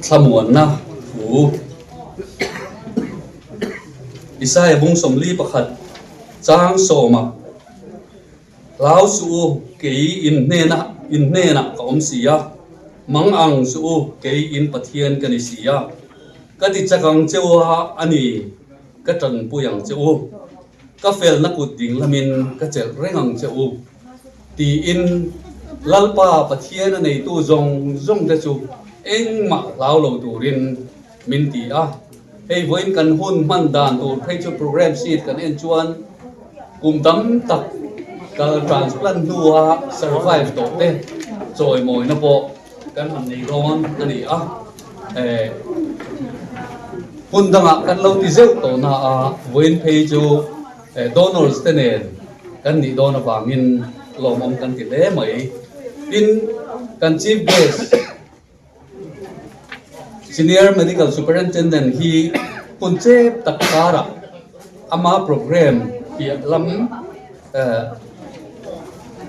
สมวนนะหูอิสายบุงสมลีประคัดจางโสมะลาวสูเกยอินเนนะก็อมเสียมังอังสูเกยอินปะเทียนกันเสียก็ติจักังเจ้าอันนี้ก็จันปุยังเจ้าก็เฟลนักกุดดิ่งละมินก็เจเร่งเจ้าตีอินลัลปาปะเทียนในตู้จงเดจูเอ็งมาลาวเราตูรินมินตีเฮ้ยวันกันหุ่นมันดานตัวเพจโปรแกรมซีดกันเอ็นจวนกุมตั้มตักการทรานสพลันนัว survive ตัวเต้จอยมอยนะโปกันมันในร้อนอันนี้หุ่นดังกันเราที่เจ้าตัวน่ะวันเพจdonors เต้นกันนี่โดนฟังอินลมอมกันติดเล่ไหมอินกัน chief guest Senior Medical Superintendent hi punche takara ama program hi lam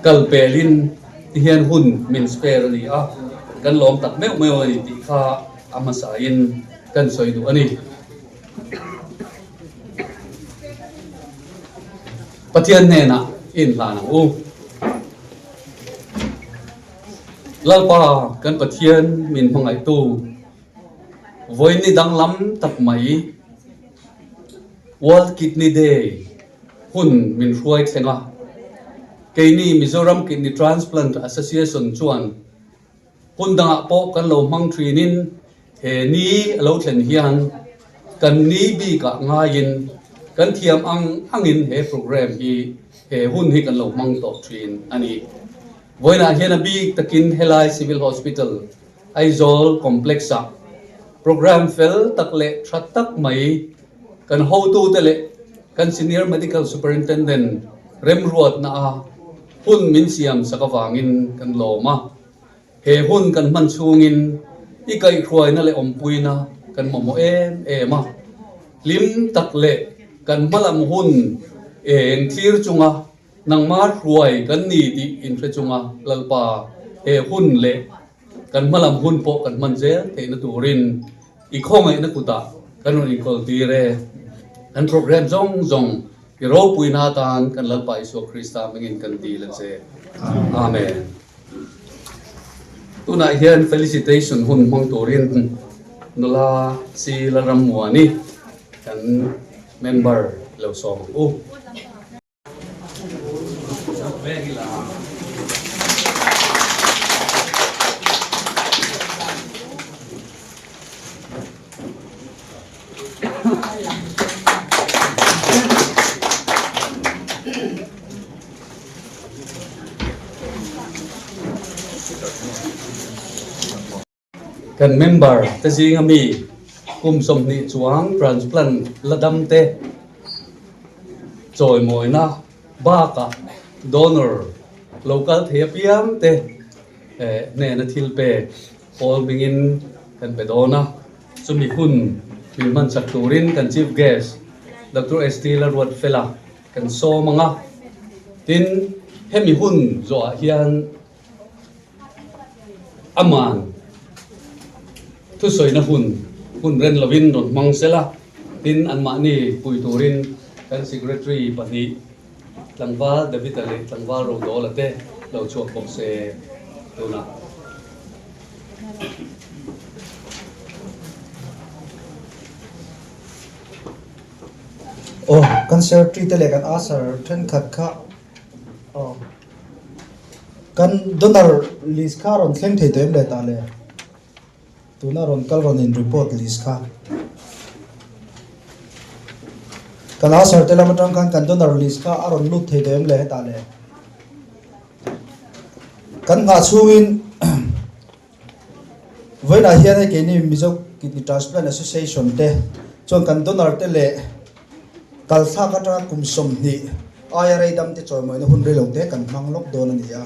kalpelin hian hun min spare ni kan lom tak meu ni ti kha ama sain kan soidu ani pathian ne na in lana lalpa kan pathian min mangai tu voi ni dang lam tak mai World Kidney Day hun min hruai thenga keini Mizoram Kidney Transplant Association chuan hun danga po kan lo mang thrin he ni lo thlen hian kan ni bi ka ngain kan thiam angin he program hi he hun hi kan lo mang to thrin ani voina hian a bi takin Helai Civil Hospital Aizawl Complex program fel takle thattak mai kan ho tu tele kan Senior Medical Superintendent remruat na hun min siam sakawangin kan loma he hun kan man chungin ikai khruai na le ompuina kan momo ema lim takle kan malam hun eng thlir chunga nang mar khruai kan ni ti in thre chunga lalpa he hun le kan malam hun po kan manzel te na turin i khong ai na kuta kan ron ikol ti re kan program jong i ro puina tan kan lalpa iso Krista mengin kan ti lan se amen tuna hian felicitation hun mong turin nula si laram muani kan member lo song kan member ta jinga mi kum som ni chuang transplant ladam te choi moina ba ka donor local therapiam te ne na thil pe all bingin kan pedona sumi hun min man sakturin kan chief guest Dr. Estela Ruat Fela kan so manga tin hemi hun zo hian aman tu soi na hun ren lovin don mangsela tin anma ni puiturin kan secretary pani tlangwa David ale tlangwa ro dolate lo chok boxe tuna kan secretary tele kan asar then khat kha kan donor list kha ron thleng thei toem le ta le tuna ron kal ron in report list kha kan asar tele matang kan donor list kha aron lut thei toem le ta le kan nga chuin voina hian ke ni Mizo Kidney Transplant Association te chon kan donor tele kalsa kata kumsom ni IRA dam te choy moi na hun relong te kan manglok don ani ya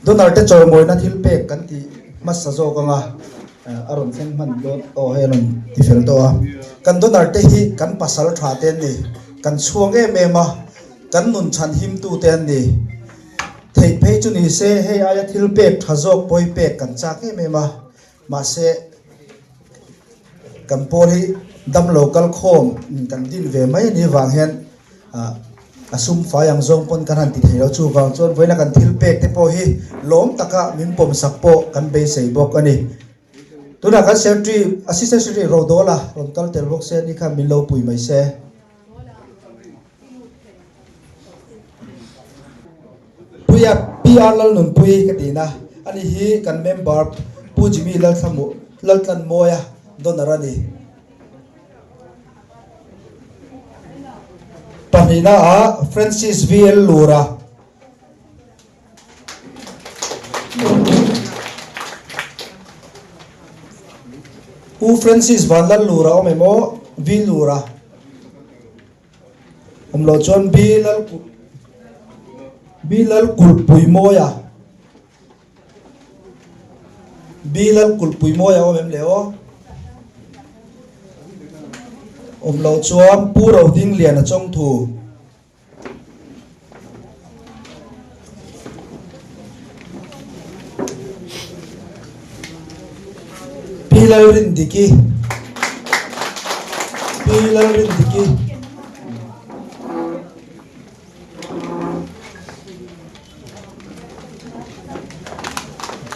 donor te choy moi na thil pe kan ti masazo ka nga aron sen man do o helon ti fel to kan donor te hi kan pasal tha te ni kan chuang e me ma kan nun chan him tu te ni thei phei chu ni se he aya thil pe thazok poi pe kan cha ke me ma มาเสกันโพลีดำโลกัลโคมกันดินเวไม่นี่วางเห็นซุ่มฟ้ายังทรงปนกันหันติดให้เราชูวางจนไว้นักกันทิลเป็กที่โพฮีล้มตะกะมินปมสักโปกันเบสย์บอกกันนี่ตัวนักการเซลทรีแอสซิสแตนต์เซลทรีโรโดล่ะรอนกัลเตลบอกเซนี่ค่ะมินโลปุยไม่เซปุยปีอาร์ลนุนปุยกันดีนะอันนี้ฮีกันเมมเบอร์ปูจิมีลัลสมุลัลกันโมยะโดนอะไรนี่ปนินาฟรานซิสวีเอลลูราอูฟรานซิสวันลัลลูราโอเมโมวีลูราผมโลจอนบีลัลกุลปุยโมยาบีลัลกุลปุยโมยาโอเมมเลโอเราชวนผู้เราดิ้งเลียนจงถูปีลารินดิกี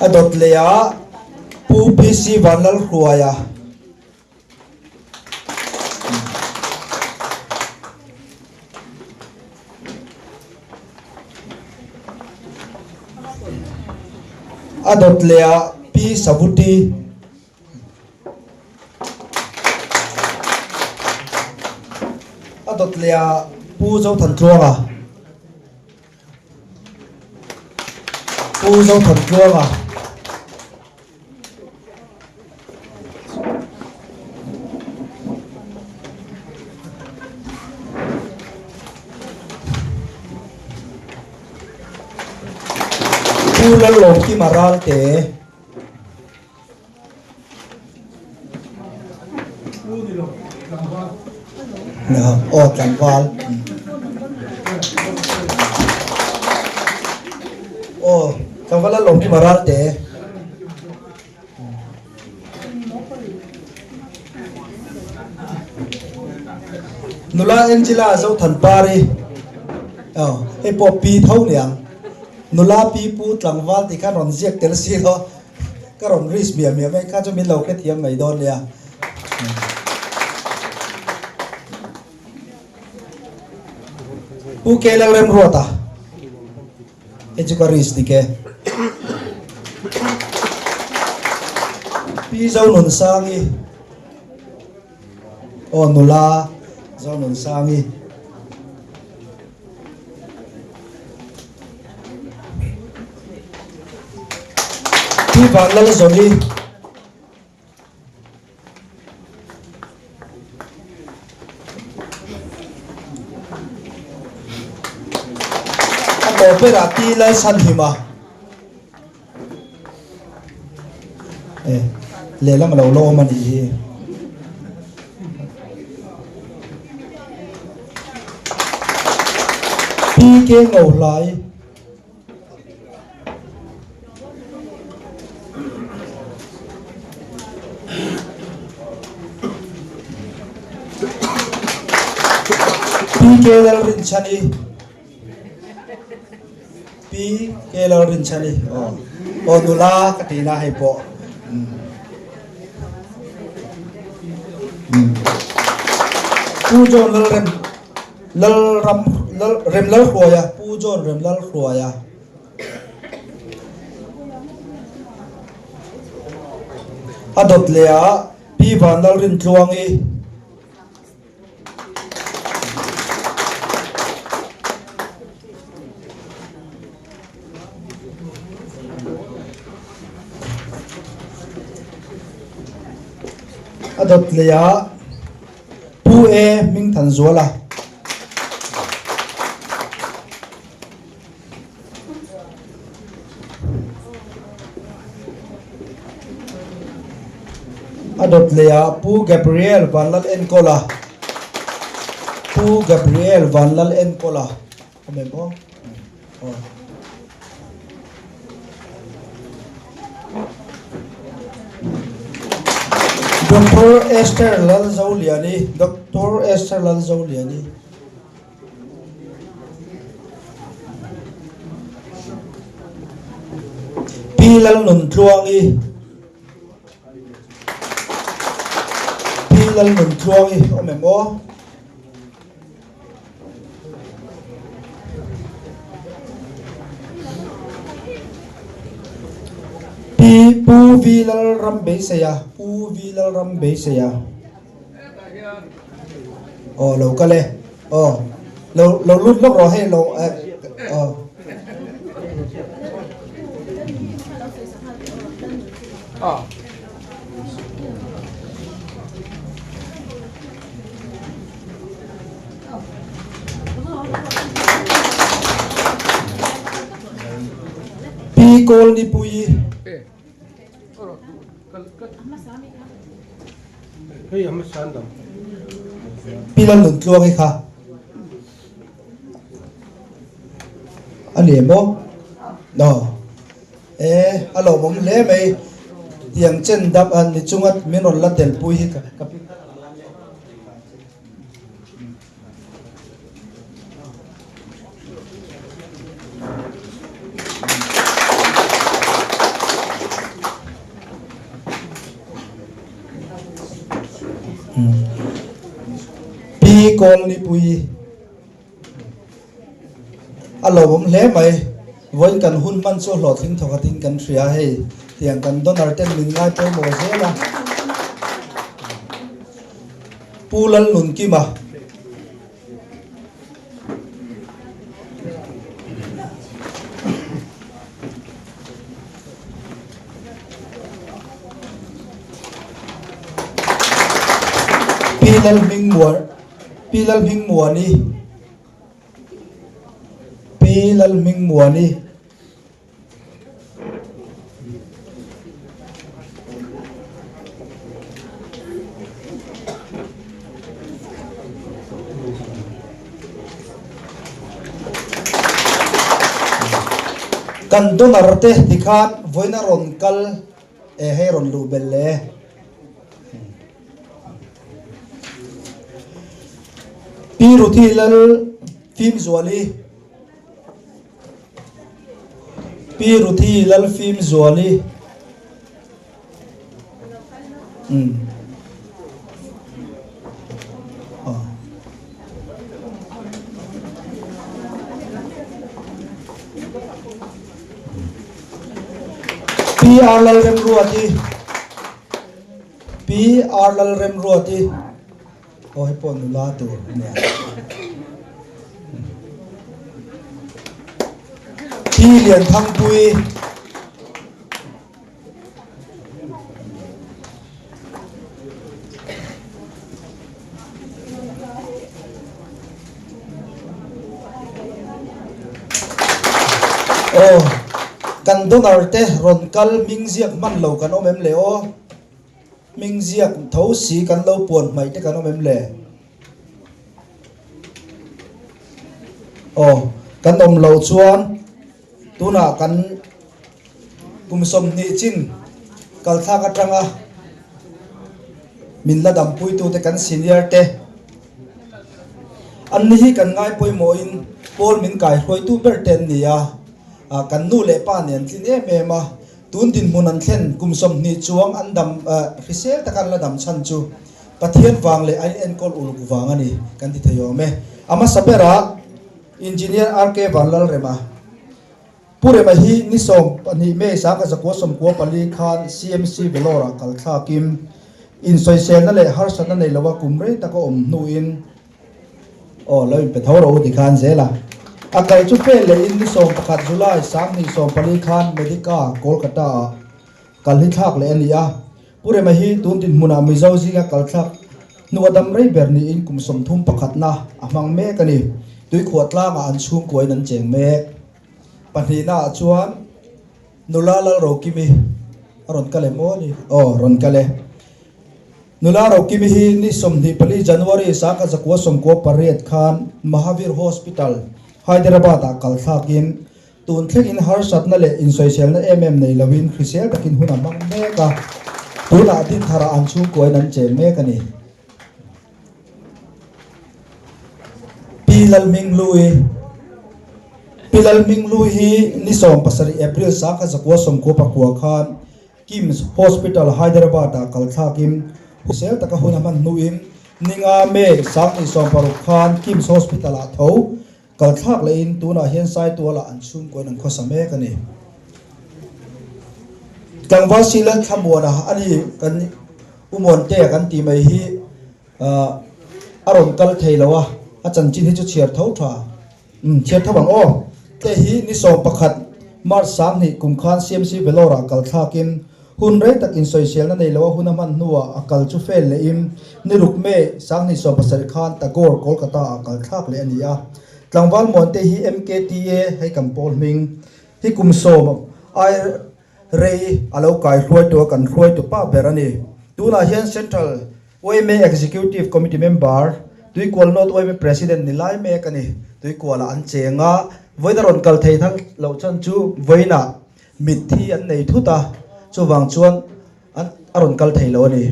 อดเลียผู้พิสิวันลัลครัวยาอดเลียปีสบุตีอดเลียผู้เจ้าทันกลัวผู้เจ้าทันกลัวผู้ละหลงที่มาราลเตนะครับออกกันวาลโอ้กันวาลละหลงที่มาราลเตนุลาเอ็นจิลาเจ้าทันปารีไอ้ปอปีเท่าเนี่ยนุลาปีปูตลังวาลที่ข้ารอนเจียกเตลซีเขาก็รอนริสเมียไม่ข้าจะมีเราแค่เทียมไม่โดนเลยผู้เกลังเริ่มรัวตาเอจุกริสติเกปีเจ้าหนุนสังอีโอ้นุลาเจ้าหนุนสังอีที่บ้านเราจะมีอันต่อไปรัตีไลสันหิมะเลี้ยงมันเราโลมันอีพี่เก่งเอาไหลปีเกลรินชันีโอนุลากตินาให้ปอผู้โจนลเรมลรัมลเรมลครัวยาผู้โจนเรมลครัวยาอดเลียปีวันลรินทรวงอีอดเลียผู้มิงทันซัวละอดเลียผู้แกเบรียลวันลัลเอ็นโคลาทำไมบ่ Dr. Esther Lalzauliani Dr. Esther Lalzauliani Pilal nun truangi omemo Pu vilal rambe saya lo kale lo lut lok ro he lo Pi kol ni pui Pilal nun tluang ka ani mo no alo mom le mai tiang chen dap an ni chungat menon la tel pui hi ka Pi kol ni pui alo mom le mai voin kan hun man so lo thing thokatin kan thria he tiang kan donar ten min ngai pe mo zela pulal nun ki ma Pilal ming muani kan donarte dikhat voina ron kal he ron lu belle Piruthi lal film zuali PR lal rem ruati he pon la tu ne Pi lian thang pui kan donarte ronkal mingziak man lo kan omem le mingziak thau si kan lo pon mai te kan omem le kan om lo chuan tuna kan kumsom ni chin kal tha ka tanga min la dam pui tu te kan senior te an ni hi kan ngai poi mo in pol min kai hroi tu ber ten nia kan nu le pa nen tin e ma tun din munan thlen kumsom ni chuang an dam risel ta kan la dam chan chu pathian wang le ai en kol ul wang ani kan ti thayo me ama sapera engineer RK Vanlal rema pure ma hi ni som ani me sa ka zakwa som ko pali khan CMC Velora kal kha kim in social na le har san na nei lawa kumre ta ko om nu in loi pe thawro di khan zela akai chu pe le in ni som pakhat July sang ni som pali khan medica Kolkata kal hi thak le ania pure ma hi tun tin muna mi zo ji ga kal thak nu adam rei ber ni in kum som thum pakhat na amang me kani tui khuatla ma an chung koi nan cheng me panina chuan nulala rokimi ron kale moni ron kale nula rokimi hi ni somni pali January sa ka zakwa somko pariat khan Mahavir Hospital Hyderabad kal thakin tun thlek in har sat na le in social na nei lawin khrisel takin huna mang me ka tu la ti thara an chu koi nan che me ka ni pilal ming lui hi ni som pasari April sa ka zakwa som ko pakwa khan Kims Hospital Hyderabad kal thakim husel taka hunaman nuim ninga me sang ni som paru khan Kims Hospital a tho kal thak lein tuna hian sai tu la an sum ko nan khosame ka ni tangwa silan thamona ani kan umon te kan ti mai hi aron kal theilawa achan chin hi chu chiar tho tha chiar thawang o te hi ni som pakhat mar sang ni kum khan CMC velora kal thakin hun rei takin social na nei lawa hunaman nuwa akal chu fel le im ni rukme sang ni som pasar khan tagor kolkata akal thak le ania tlangwal monte hi MKTA hei kampol ming hi kum som ai rei alo kai hloi to kan hloi to pa berani tuna hian central OMA executive committee member tui kwal not OMA president nilai me kani tui kwala an chenga voidaron kal thei thal lo chan chu voina mithi an nei thuta chu wang chuan an aron kal thei lo ni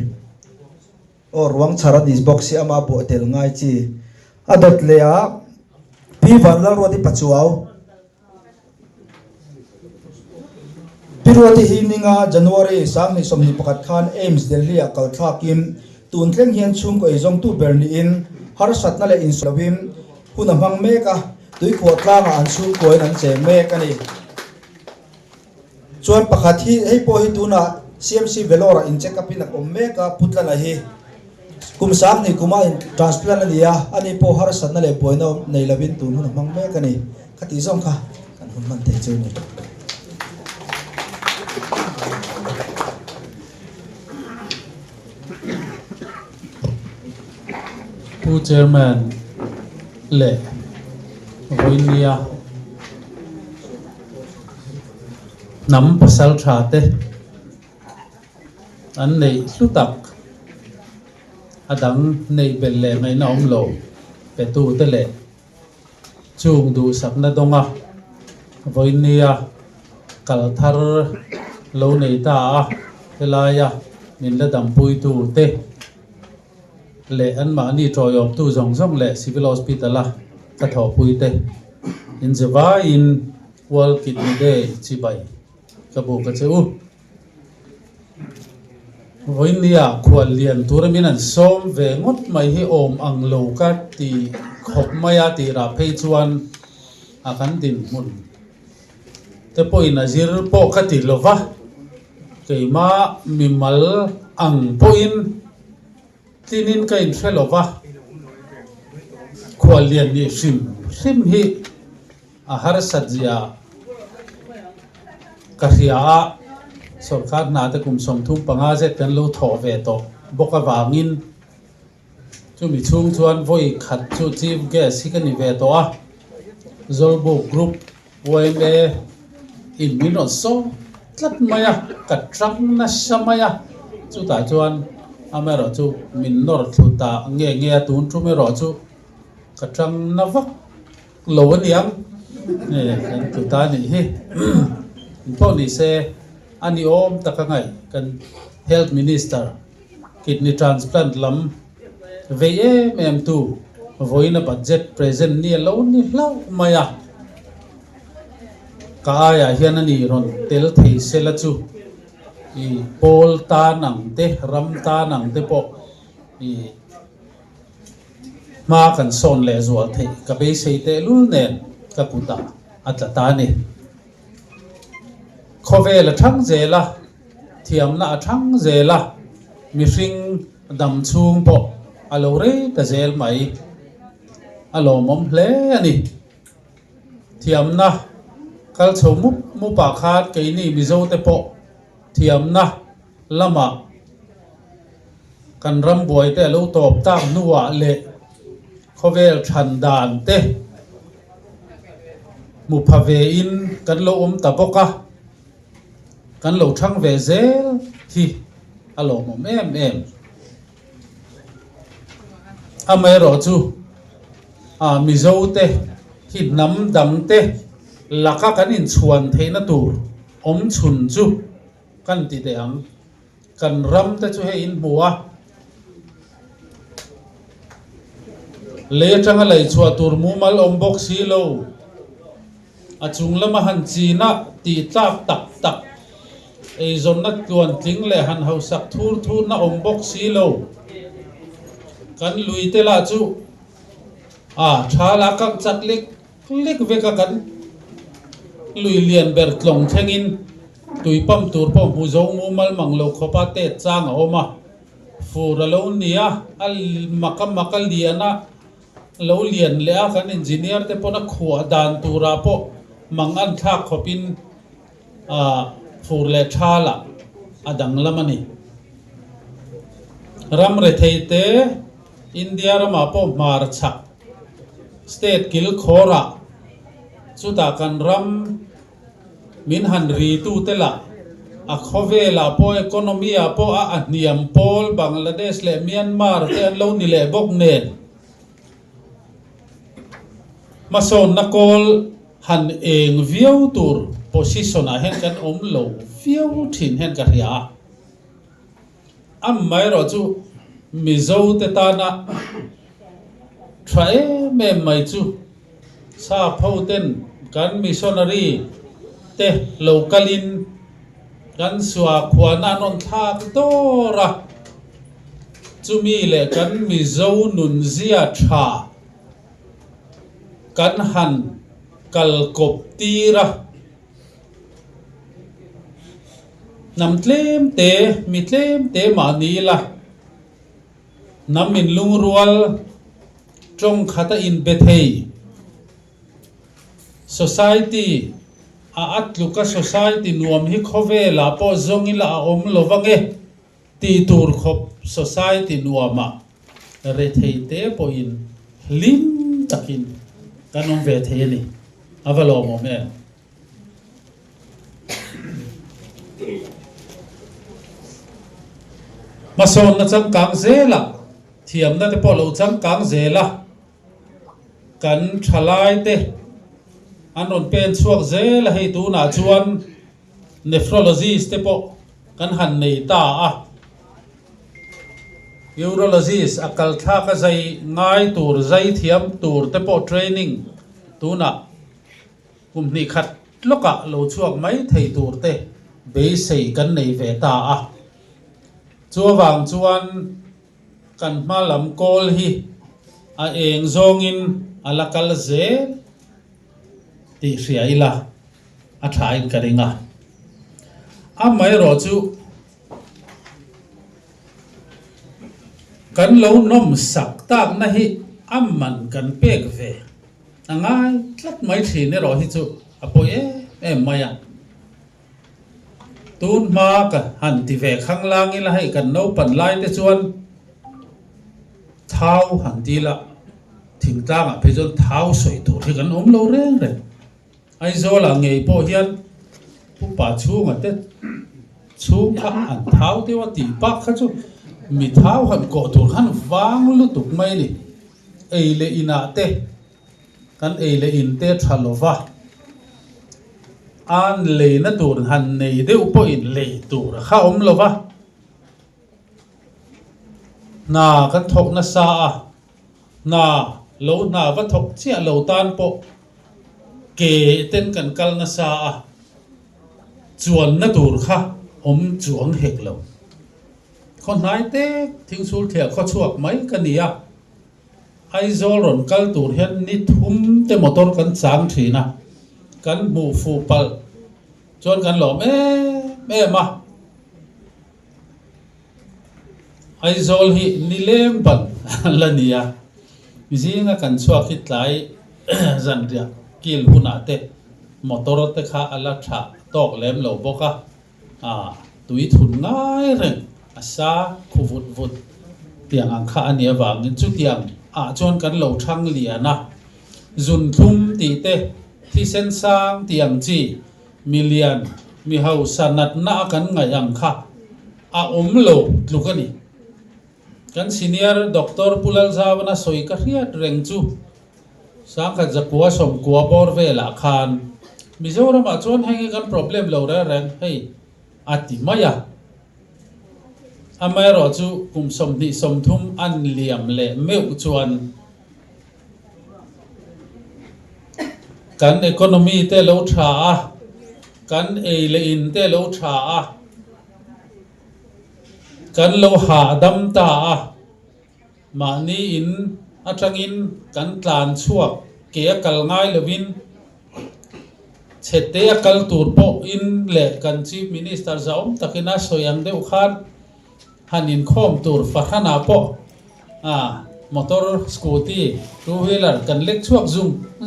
or ruang chara dis box si ama bo tel ngai chi adot le a pi van la ro di pachuaw Piruati hininga January sang ni somni pakat khan Ames Delhi akal thakim tun tleng hian chung ko izong tu berni in har satna le in slawim hunamang meka tui kho tlanga an chung ko an che me kani chuan pakhat hi hei po hi tuna CMC velora in check up in om meka putlana hi kum sang ni kuma in transplant ania ani po har satna le poino nei lavin tun hunamang me kani khati zong kha kan hunman te chu ni Chairman le Voinia nắm pasal thate an nei lutak adang nei belle ngai na omlo petu te le chung du sakna donga Voinia kal thar lo nei ta helaya min la dam pui tu te le an ma ni troyom tu zong zong le civil hospital la ka tho pui te in zewa in world kidney day chi bai ka bu ka cheu voinia khwal lian turamin an som ve ngot mai hi om ang lo ka ti khop maya ti ra phei chuan akan din mun te poin azir po ka ti lova keima mimal ang poin tinin ka in thelova khwalian ni sim hi a har sajia ka ria sarkar na ta kum som thum panga je kan lo tho ve to boka wangin chu mi chung chuan voi khat chu chief guest hi kan ni ve to a zolbo group OMA in minot so tlat maya ka trang na samaya chu ta chuan amero chu min nor thuta nge tun chu me ro chu katrang navak lo aniam ne kan tuta ni hi po ni se ani om takangai kan health minister kidney transplant lam ve mem tu voina budget present ni lo ni lau maya ka ya hian ani ron tel thei sela chu i pol ta nang te ram ta nang te po i ma kan son le zual the ka be sei te lul nen ka puta atlata ni khove la thang zela thiam na thang zela mi ring dam chung po alo re ta zel mai alo mom hle ani thiam na kal chomup mu pa khat ke ni mi zo te po thiam na lama kan ram boy te lo top tam nuwa le khovel thandan te mu phave in kan lo tapoka kan lo thang ve zel hi alo mom em amai ro chu mi zo te hi nam dang te laka kan in chuan theina tur om chun chu kan ti te ang kan ram te chu he in bua le tanga lai chua tur mu mal om bok si lo achung lama han china ti tlak tak tak ei zon na tuan tling le han hau sak thur thur na om bok si lo kan lui te la chu thala kak chak lik veka kan lui lian ber tlong thengin tui pam tur pom hu zo mu mal mang lo khopa te chang a oma fura lo nia al makal liana lo lian le a kan engineer te pona khua dan tura po mang an thak khopin fur le thala adang lamani ram re theite india rama po mar chak state kil khora chuta kan ram min han ri tu tela a khovela po economy a po a niam pol bangladesh le myanmar te an lo ni le bok nen mason na kol han eng viau tur position a hen kan om lo viau thin hen ka ria am mai ro chu mizo te ta na try me mai chu sa photen kan missionary te localin kan swa khwana non thak tora chumi le kan mizo nun zia tha kan han kal kop tira nam tlem te mi tlem te ma ni la nam min lung rual trong khata in bethei society atluka society nuam hi khove la po zongi la om lovange ti tur khop society nuama re theite po in lim takin kanom ve theni avalo mo me mason na chang kang zela thiam na te po lo chang kang zela kan thalai te anon pen chuak zela hei tu na chuan nephrologist te po kan han nei ta urologist akal tha ka zai ngai tur zai thiam tur te po training tu na kumni khat loka lo chuak mai thei tur te be sei kan nei ve ta chuwang chuan kan malam kol hi a eng zongin alakal ze ti riaila a thain karinga mai ro chu kan lo nom sak tak na hi amman kan pek ve angai tlat mai thi ne ro hi chu apo maya tun ma ka han ti ve khang lang ila hai kan no pan lai te chuan thau han ti la thing tang a phejol thau soi tu hi kan om lo reng re ai zo la ngei po hian pu pa chu nga te chu kha an thau te wa ti pa kha chu mi thau han ko tur han wang lu tuk mai ni eile ina te kan eile in te thalova an le na tur han nei de upo in le tur kha om lova na kan thok na sa na lo na va thok chia lo tan po ke ten kan kal na sa chuan na tur kha om chuang hek lo khon nai te thing sul thia kho chuak mai kania ai zol ron kal tur hian ni thum te motor kan chang thina kan mu fu pal chuan kan lo me ma ai zol hi ni lem pan lania bizinga kan chuak hit lai zan ria kil huna te motor te kha ala tha tok lem lo boka tui thun ngai reng asa khuvut vut tiang ang kha ania wangin chu tiang chuan kan lo thang liana zun thum ti te thi sen sang tiang chi million mi hau sanat na kan ngai ang kha om lo tlukani kan senior doctor pulal zawana soi ka riat reng chu sang kha jakwa som kwa bor vela khan mizoram chuan hangi kan problem lo ra reng hei ati maya amai ro chu kum som ni som thum an liam le meu chuan kan economy te lo tha a kan ei le in te lo tha a kan lo ha dam ta a ma ni in atangin kan tlan chuak ke kal ngai lovin chete kal tur po in le kan chief minister zaum takina soyang deu khan hanin khom tur fathana po motor scooty two wheeler kan lek chuak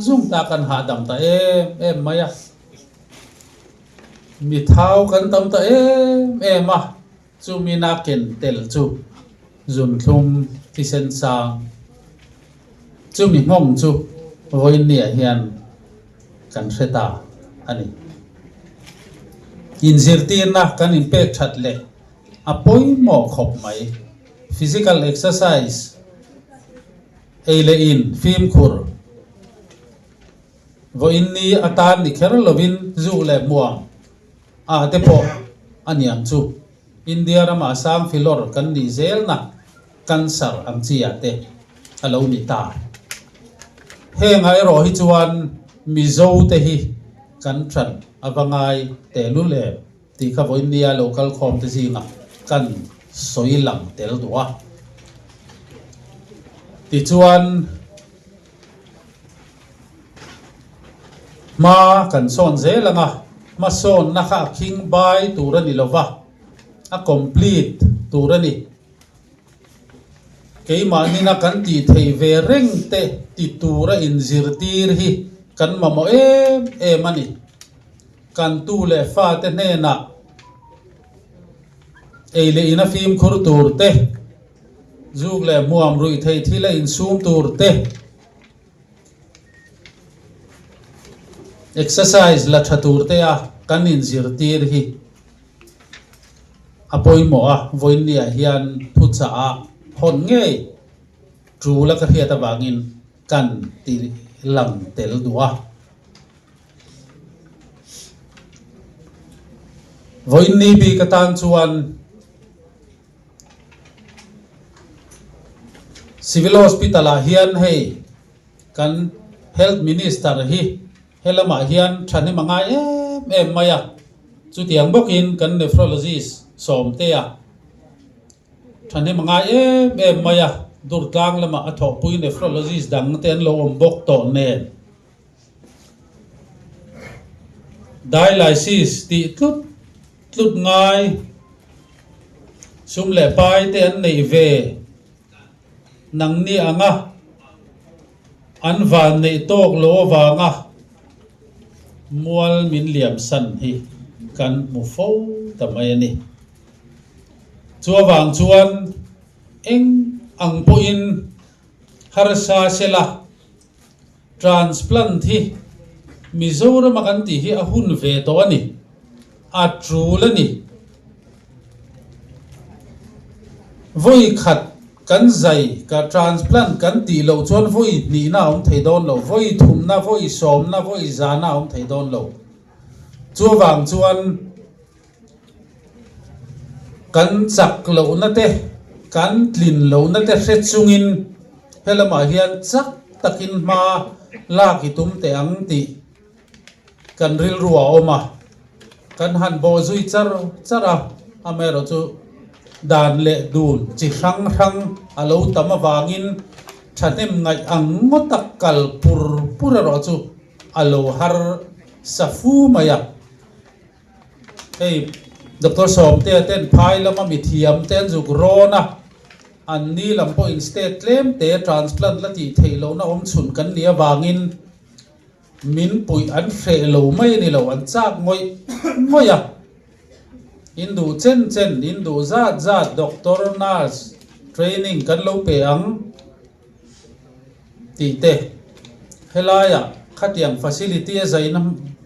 zoom ta kan ha dam ta em maya mi thau kan tam ta em chu mina ken tel chu zun thum ti sen sa chu mi ngom chu voi nia hian kan reta ani in zirtin na kan in pek that le apoi mo khop mai physical exercise eile in film khur vo in ni atan ni kher lovin zu le muang te po aniam chu india rama sang filor kan ni zel na cancer am chia te alo ni ta he ngai ro hi chuan mi zo te hi kan than awangai te lu le ti kha vo india local khom te zinga kan soilam tel duwa ti chuan ma kan son zelanga ma son na kha king bai turani lova a complete turani keima ni na kan ti thei ve reng te ti tura in zirtir hi kan mamo mani kan tu le fa te ne na eile ina film khur tur te zug le muam rui thei thila in sum tur te exercise la thatur te kan in zirtir hi apoi mo voin nia hian thu cha hon nge tru la ka hiata wangin kan ti lang tel duwa voin ni bi ka tan chuan civil hospital hian hei kan health minister hi helama hian thani manga em maya chu tiang bokin kan nephrologist som te thani manga em maya dur tlang lama atho pui nephrologist dang ten lo om bok to nen dialysis ti tlut ngai sum le pai te an nei ve nang ni anga an van nei tok lo wanga mual min liam san hi kan mu fo tamai ni chuawang chuan eng ang po in harsa sela transplant hi mizoram kan ti hi ahun ve to ani atrul ani voi khat kan zai ka transplant kan ti lo chuan voi ni na thei don lo voi thum na voi som na voi za na thei don lo chuawang chuan kan chak lo na te kan tlin lo na te hre chungin helama hian chak takin ma la ki tum te ang ti kan ril ruwa oma kan han bo zui chara amero chu dan le dun chi rang alo tama wangin thatem ngai ang motak kal pur ro chu alo har safu maya hey Dr. Som te ten phai lama mithiam ten juk rona an ni lampo in state claim te transplant la ti theilo na chun kan nia wangin min pui an hre lo mai ni lo an chak ngoya indu chen indu zat doctor nurse training kan lo pe ang ti te helaya khatiang facility zaina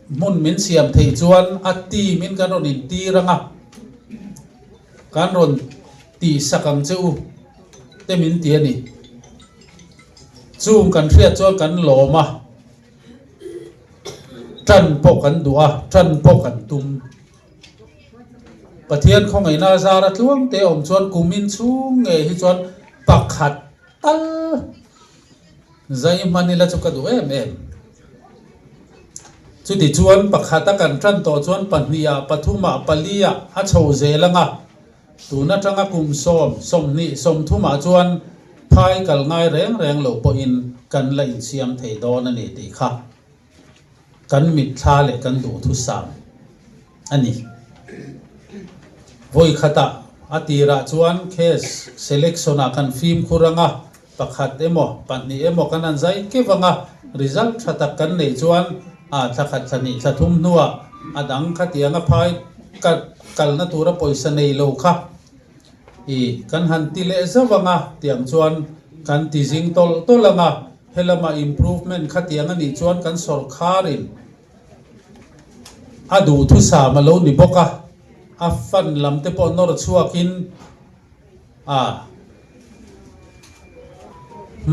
mun min siam thei chuan ati min kan ron in ti ranga kan ron ti sakang cheu te min ti ani chung kan thria chuan kan loma tran po kan dua tran po kan tum ประเทียนของไอ้นาซาระล่วงเตอมชวนกุมินชูงเอฮิจวนปักขัดตัลใจมันนี่ละจุกดูเอ็มจุดที่ชวนปักขัดตะกันจันต่อชวนปัญญาปฐุมาปลียฮัชโอเซลังะตูนัจังกุมสมนี่สมทุมาชวนพายกัลง่ายแรงโลปอินกันละอินเสียมเทดอนันเอติค่ะกันมิดทาเลกันดูทุสามอันนี้โวยขตาอติระชวนเคสเซเล็กชันกันฟิล์มคุรังะปักขัดปันนี่กันอันใจเก็บงะริซัลต์ชัดกันในชวนถ้าขัดชนิดถ้าทุ่มนัวดังขัดยังพายกัลนัตุระปอยสเนยโลค่ะกันหันติเลเซวังะเตียงชวนกันติจิงตลงะเฮลมา improvement ขัดยังนี่ชวนกันสอลคารินดูทุสามาโลนิบกะฟันลำเตปอนอร์ชัวกิน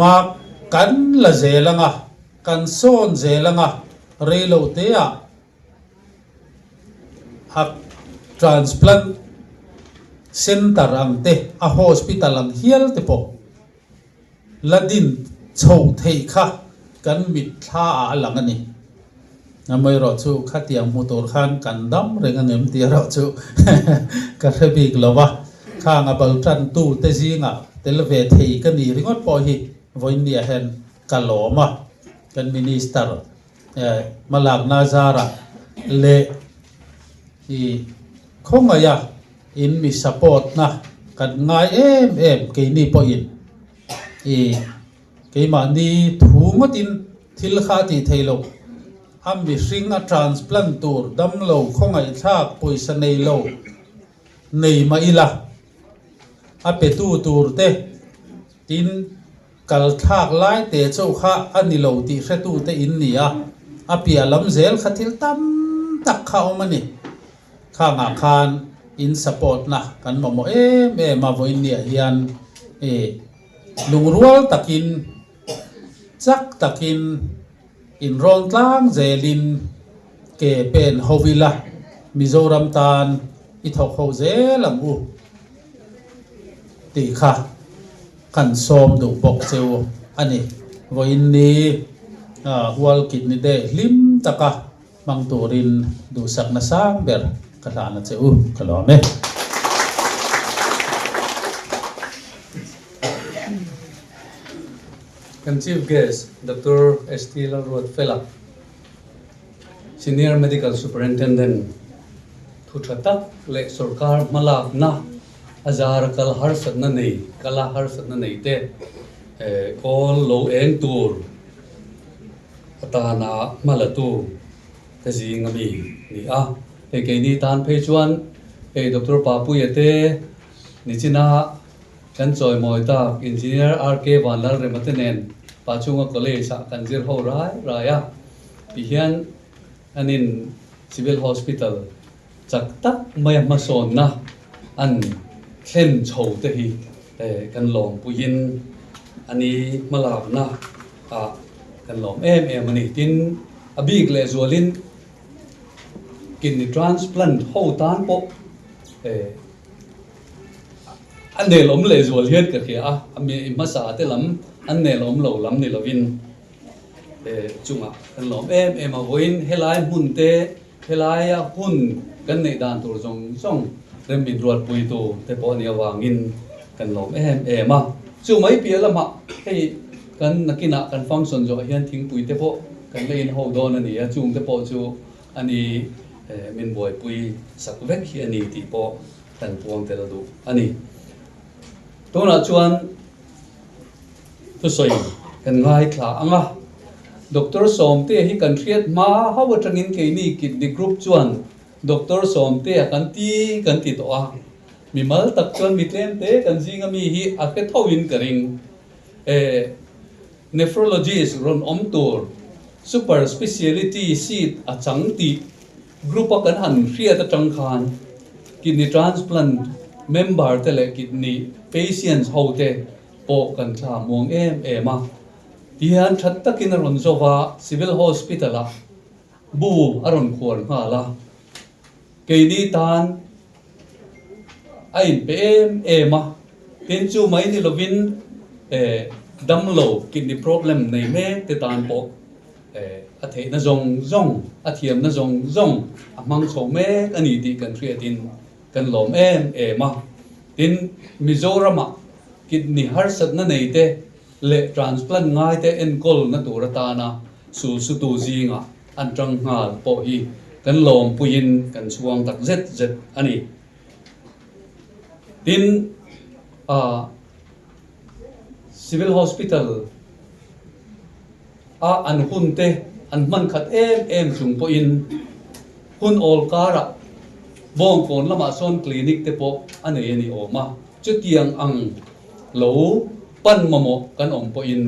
มากันละเจลังกันโซนเจลังเรโลเตียtransplant center อังเตhospital อังเฮียลเตปอละดินโชว์เทค่ะกันมิดท่าหลังนี้น้ำไม่รอชูขัดยังมูตัวขันกันดำเรื่องเงินตีรอชูกระบี่กลัวข้างอับลจันตูเตจิงะเตลเวทีกันนี่ริงอดปอฮีวันนี้เห็นกัลโลมากันมินิสเตอร์มาลากนาซาระเลคงอะไรอินมีสปอร์ตนะกันง่ายเกนี่ปออินเกมันนี่ถูงดินทิลขาตีเทโลมีสิ่งtransplant ตัวดำโลคงไอชากปุยสเนยโลในมาอีละเป็ดตัวเตตินกัลทากไล่เตะเจ้าข้าอันนี้โลตีเสตูเตอินนี่เปียลำเซลขัดทิลตั้มตักเข้ามันนี่ข้างอาคารอินสปอร์ตนะกันบอกมาวันนี้เฮียนลุงรัวตักินจักตักินอินรอนกลางเจลินเกเป็นฮอวิลามิโซรัมตานอิทอกโฮเซลังอูตีค่ะกันซ้อมดูบอกเจ้าอันนี้วันนี้วัลกินนี่เดลิมตะกะมังตูรินดูสักนาสังเบอร์กระลานะเจ้ากระลาเมKan Chief Guest Dr. Estela Rodfella Senior Medical Superintendent Thuthata le sarkar malak na azar kal har satna nei kala har satna nei te kol lo eng tur atana malatu te jingami ni ke ni tan phechuan Dr. Papu yete nichina kan choi moi ta engineer RK Vanlal rematenen pachunga college sa kanjir ho raya pihian anin civil hospital chakta maya mason na an khen chho te hi kan lom puyin ani malab na kan lom ani tin abig le zolin kidney transplant ho tan poอันเดลอมเลยส่วนเลียดกันคือมีมาสาเตลำอันเดลอมเหล่าลำนี่เราวินจุงอันหลอมมาวินเฮลัยหุ่นเตเฮลัยหุ่นกันในด่านตัวจงส่งเริ่มบินรวดปุยตัวแต่พอเนี่ยวางินกันหลอมมาจุงไม่เปลี่ยนละมาให้กันนักกินกันฟังส่วนจ่อเฮียนทิ้งปุยแต่พอกันเล่นโฮดอนนี่จุงแต่พอจูอันนี้มินบอยปุยสักเวกอันนี้ที่พอกันพวงแต่ละดูอันนี้ตัวนั้นชวนตัวสวยกันง่ายคลาอ่ะดร.สมเต้ที่กันเครียดมาเขาว่าจังอินเกนี่กิดในกรุ๊ปชวนดร.สมเต้กันตีตัวมีมัลตักชวนมีเต้นเต้กันซิงมีฮีอาเกตทวินกระริงnephrologist รอนอมตัว super specialty seat อาจังตีกรุ๊ปกันหันเครียดจังคานกินใน transplant member แต่ละกิดนี้ patients เขาเตะปกกันชามวงมาที่ฮันชัดตะกินอรุณโซวา civil hospital ละบูอรุณควรมาละเกดีตาน ai pe em ma tin chu mai ni lovin dam lo kidney problem nei me te tan po a the na zong a thiam na zong amang so me ani ti kan creatin kan lom ma tin Mizoram kidney har sat na nei te le transplant ngai te enkol na turata na su tu zinga an tang ngal po hi kan lom puin kan suang tak zet ani tin civil hospital an hun te an man khat em chung po in hun ol kara bong kon lama son clinic te po anei ani oma chu tiang ang lo pan mamo kan om po in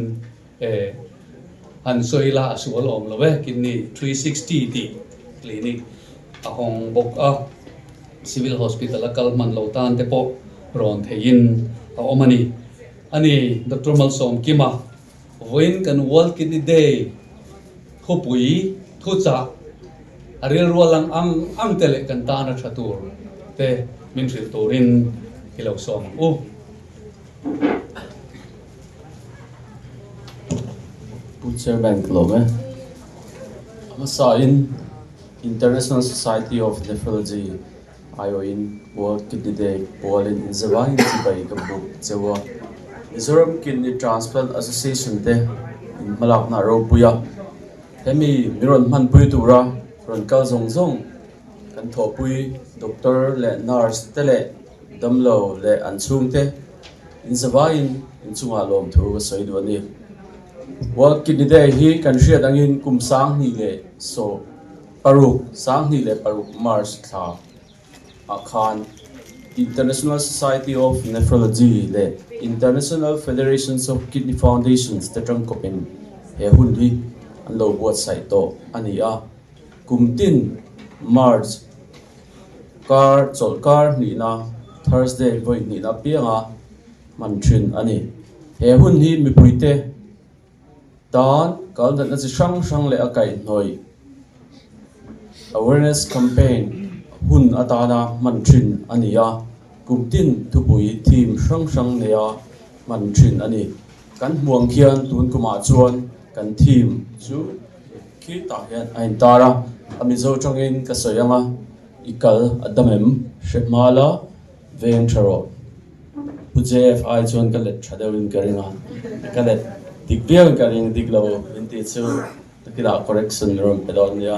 an soila asual om lo we kinni 360 ti clinic ahong bok civil hospital akal man lo tan te po ron thein omani ani Dr. Malsom kima voin kan world kidney day khopui thucha aril rualang ang tele kan ta na thatur te min ril torin hilau som Butcher Bank Lobe Amasa in International Society of Nephrology IOIN World Kidney Day Polin in Zawai Zibai Kabuk Jawa Mizoram Kidney Transplant Association te in Malak na ro puya hemi miron man pui tura ron kal zong kan tho pui doctor le nurse tele damlo le anchung te in Zawai in chunga lom thu ga soidu ani World Kidney Day hi kan riat angin kum sang ni le so paruk sang ni le paruk March tha akhan International Society of Nephrology le International Federations of Kidney Foundations te tang kopin he hun hi an lo buat sai to ani kumtin March kar ni na Thursday voi ni na pianga mantrin ani he hun hi mi puite dan kal na chi sang le akai noi awareness campaign hun atana mantrin ania kumtin thupui team sang neya mantrin ani kan muang khian tun kuma chuan kan team chu khi ta hian ain tara amizo changin ka soyanga ikal adamem shemala veng tharo pujef ai chuan ka let thadawin karinga ka let dikbiang karing diklo inti chu takila correction room pedonia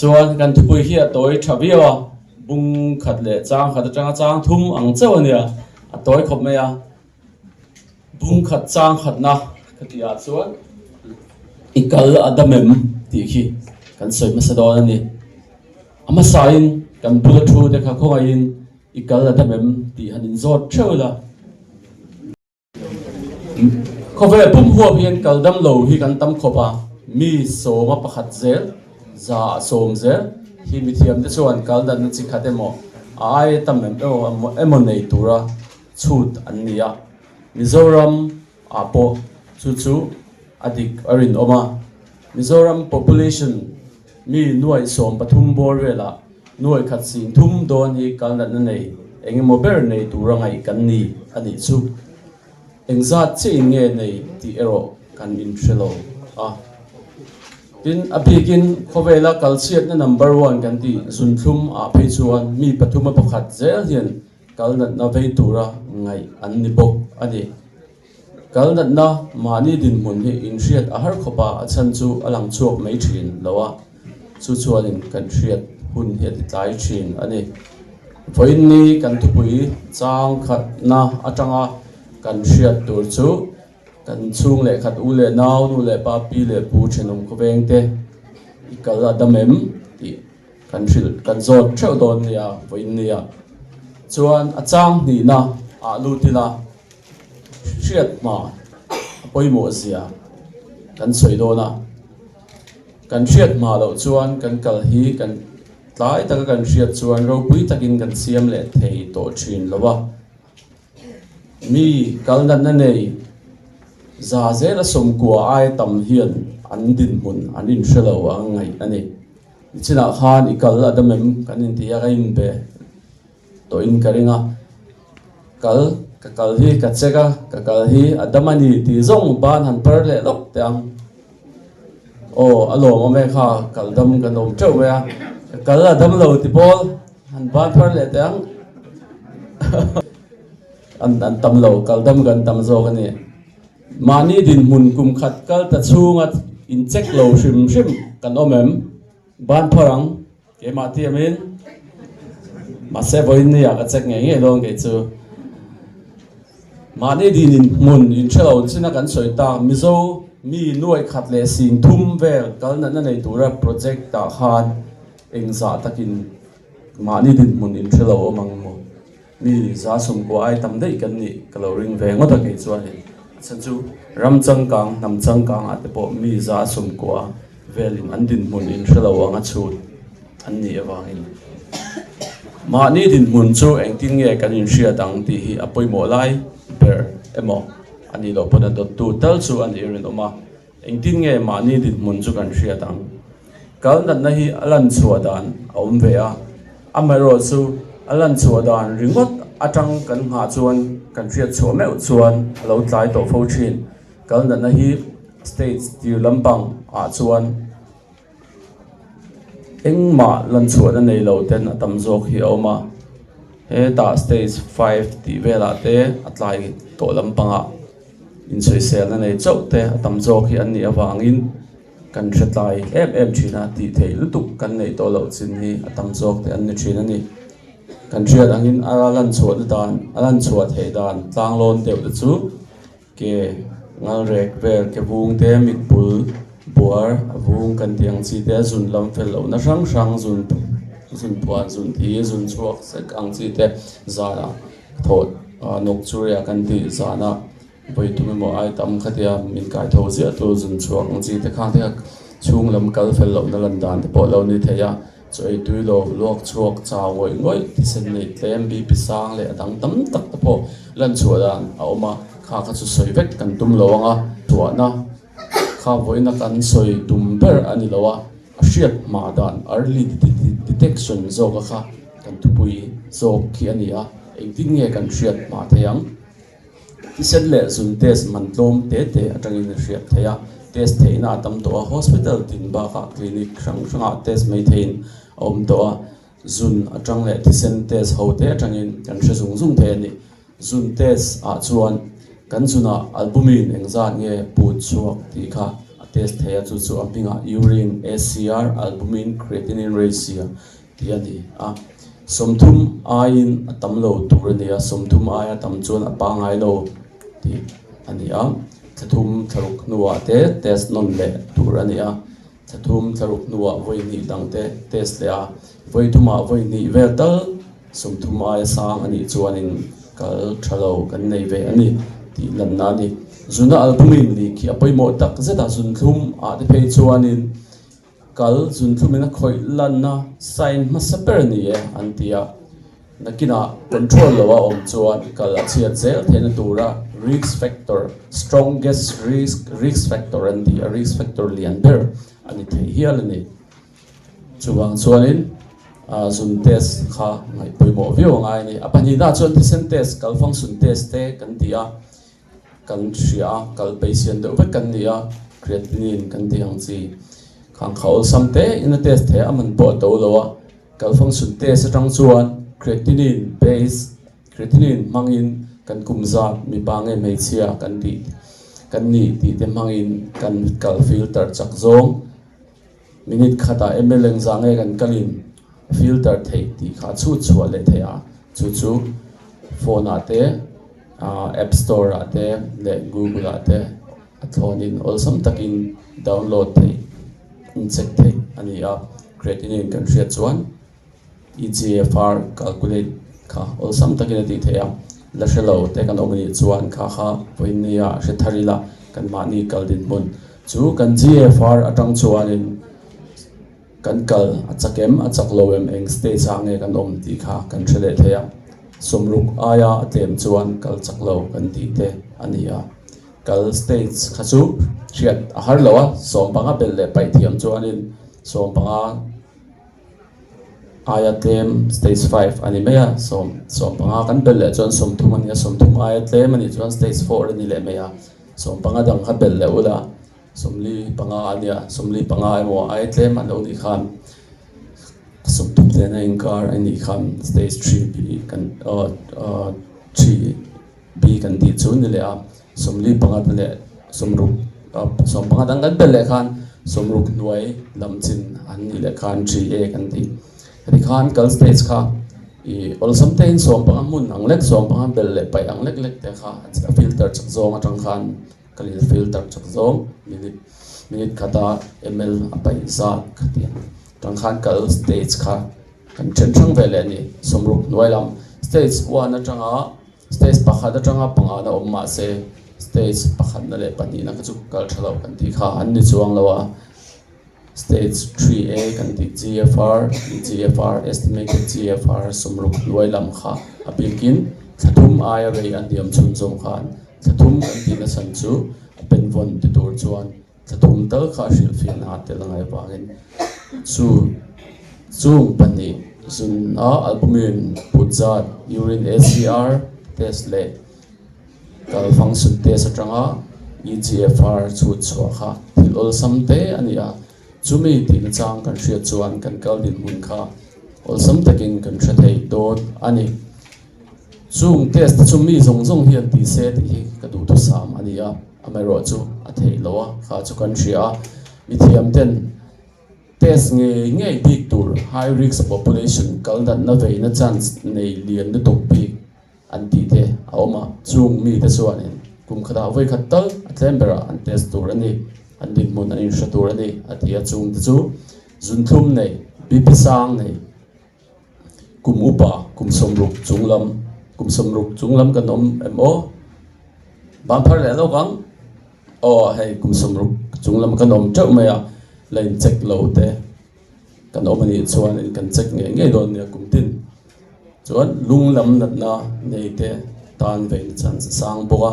chuan kan thupui hi atoi thabiwa bung khat le chang khat atanga chang thum ang chawnia atoi khop meya bung khat chang khat na khatia chuan ikal adamem ti khi kan soi masadon ani ama sain kan bula thu de kha khongain ikal adamem ti hanin zot thewla khove pum huam hian kaldam lo hi kan tam khopa mi soma pakhat zel za som zel hi mi thiam te chuan kaldan na chi khatemo ai tamem emon nei tura chut annia Mizoram apo chu adik arin oma Mizoram population mi nuai som pathum bor vela nuai khat sing thum don hi kaldan na nei engemo ber nei tura ngai kan ni ani chu engzat che nge nei ti ero kan in shelo tin abikin khovela kalsiat na number 1 kan ti zunthum phei chuan mi pathuma pakhat zel hian kalnat na vei tura ngai an ni bok ani kalnat na mani din mun hi in riat ahar khopa achan chu alang chuak mai thin lowa chu chuanin kan riat hun he ti tlai thin ani voin ni kan thupui chang khat na atanga kan riat tur chu kan chung le khat u le naw nu le pa pi le pu thenum ko veng te ikal adamem ti kan ril kan zot theu don nia voin nia chuan achang ni na lu tila riat ma poimo zia kan soi dona kan riat ma lo chuan kan kal hi kan tlai taka kan riat chuan ro pui takin kan siam le thei to thin lowa mi kalnan na nei za zela som kwa ai tam hian an din mun an in shelo angai ani china khan ikal adamem kanin tia gain be to in karinga kal ka kal hi ka cheka ka kal hi adamani ti zong ban han per le lok tang o alo ma me kha kal dam kan om cheu ya kal dam lo ti pol han ban per le tang an tam lo kal dam kan tam zo kan ni mani din mun kum khat kal ta chungat in check lo shim shim kan omem ban parang ke ma ti amin ma se voin ni ya ka check nge nge long ke chu mani din in mun in chelo china kan soi ta mizo mi nuai khat le sing thum vel kal na na nei tura project ta khan engza takin mani din mun in chelo amang mo mi za sum ko ai tam dei kan ni coloring ve ngo ta ke chu ani chan chu ram chang kang nam chang kang ate po mi za sum ko velin an din mun in chelo anga chu an ni awangin mani din mun chu engtin nge kan in shia dang ti hi apoi mo lai ber emo ani lo pona dot tu tal chu an irin oma engtin nge mani din mun chu kan shia dang kal na na hi alan chuadan aum ve a amaro chu alan chuadan ringot atang kan nga chuan kan shia chu meu chuan lo tlai to fo thin kal na na hi states ti lampang a chuan engma lan chuan nei lo ten atam zok hi oma he ta stage 5 ti vela te atlai to lampanga in soi sel na nei chau te atam zok hi an ni awangin kan thretlai em china ti thei lutuk kan nei to lo chin hi atam zok te an ni thina ni kan thiat angin alan chuat dan alan chuat he dan tlang lon deu de chu ke ngal rek ber ke bung te mik pul buar avung kan tiang chi te zun lam fel lo na sang sang zun puan zun thi zun chuak sek ang chi te zara thot nok churia kan ti zana boi tu mo ai tam khatia min kai tho zia tu zun chuak ang chi te khang te chung lam kal fel lo na lan dan te po lo ni theya choi tu lo lok chuak cha ngoi ngoi ti sen nei tlem bi pisang le adang tam tak te po lan chuadan a oma kha kha chu soi vek kan tum lo anga tuana kha voina kan soi tumber ani lawa hriat ma dan early detection zoga kha kan tupui zok khi ania engting nge kan hriat ma theyangisen le zun test man tlom te atangin hriat theya test theina tam to hospital tin ba ka clinic sang test mai thein om to zun atang le tisen test ho te atangin kan hre zung the ni zun test a chuan kan zuna albumin engzat nge put chuak ti kha test theya chu apinga urine ACR albumin creatinine ratio ti ani a somthum ain atamlo turania somthum aya tam chuan apangai lo ti ani a chathum tharuk nuwa te test non le turania chathum tharuk nuwa voini dangte test le a voituma voini vetal somthum aya sang ani chuanin kal thalo kan nei ve ani ti lanna ni zuna albumin li ki apoi mo tak zeta zun thum a de phei chuanin kal zun thumina khoi lanna sign ma saper ni e antia nakina control lawa om chuan kal achia zel thena tura risk factor strongest risk factor and the risk factor lian ber ani thei hial ni chuwang chuanin zun test kha ngai poi mo view ngai ni apani da chuan tisen test kal function test te kan tia kan shia kal patient do kan nia creatinine kan tiang chi khang khaul samte in a test the aman bo to lowa kal function test atang chuan creatinine base creatinine mangin kan kumza mi bange mai chia kan ti kan ni ti te mangin kan kal filter chak zong minute khata ml zange kan kalin filter thei ti kha chu le thea chu phone ate App Store ate le Google ate athonin olsam takin download thei incheck thei ania creatinine kan hriat chuan EGFR calculate kha olsam takin ati theya la shelo te kan omni chuan kha voinia hretharila kan mani kaldin mun chu kan GFR atang chuanin kan kal achakem achaklowem eng stage ange kan om ti kha kan threle theya somruk aya atlem chuan kal chaklo kan ti te ania kal stage khachu thiat a har lawa sompanga bel le pai thiam chuanin sompanga aya tlem stage 5 ani meya som panga kan bel le chon som thum ani som thum aya tlem ani chon stage 4 ani le meya som panga dang kha bel le ula somli panga ania somli panga emo aya tlem an lo ni khan som thum le na inkar ani khan stage 3 b kan 3 b kan di chu ni le a somli panga le somruk som panga dang kan bel le khan somruk nuai lamchin an ni le khan 3a kan di thì khan kal stage kha I all something som pang mun ang lek som pang bel le pai ang lek lek te kha filter chak zong atang khan kalil filter chak zong minute khata ml apai za khatian tang khan kal stage kha kan chen chang vele ni somruk noilam stage 1 atanga stage pakhat atanga panga na omma se stage pakhat na le pani na ka chu kal thalo kan ti kha an ni chuang lawa stage 3a kan ti GFR estimated GFR somruk loilam kha apilkin thathum aya rei an diam chun chom khan thathum kan ti na san chu pen von ti tur chuan thathum tal kha shil fian ha te langai bagin chu pani zun a albumin putzat urine ACR test le kal function test atanga EGFR chu chwa kha thil ol samte ania chumi ti na chang kan hria chuan kan kal din mun kha ol sam takin kan thra thei dot ani chung test chumi zong zong hian ti se ti hi ka du tu sam ania amero chu a thei lowa kha chu kan hria ithiam ten test nge big tur high risk population kal dan na ve na chance nei lian na tok pi an ti the awma chung mi te chuan in kum khada voi khatal atlembera an test tur ani an din mun an inshatur ani atia chung te chu zun thum nei bipi sang nei kum upa kum somruk chunglam kanom mo ban phar le lo kang hei kum somruk chunglam kanom chau maya line check lo te kanom ani chuan in kan check nge don ne kum tin chuan lunglam nat na nei te tan vein chan sang boka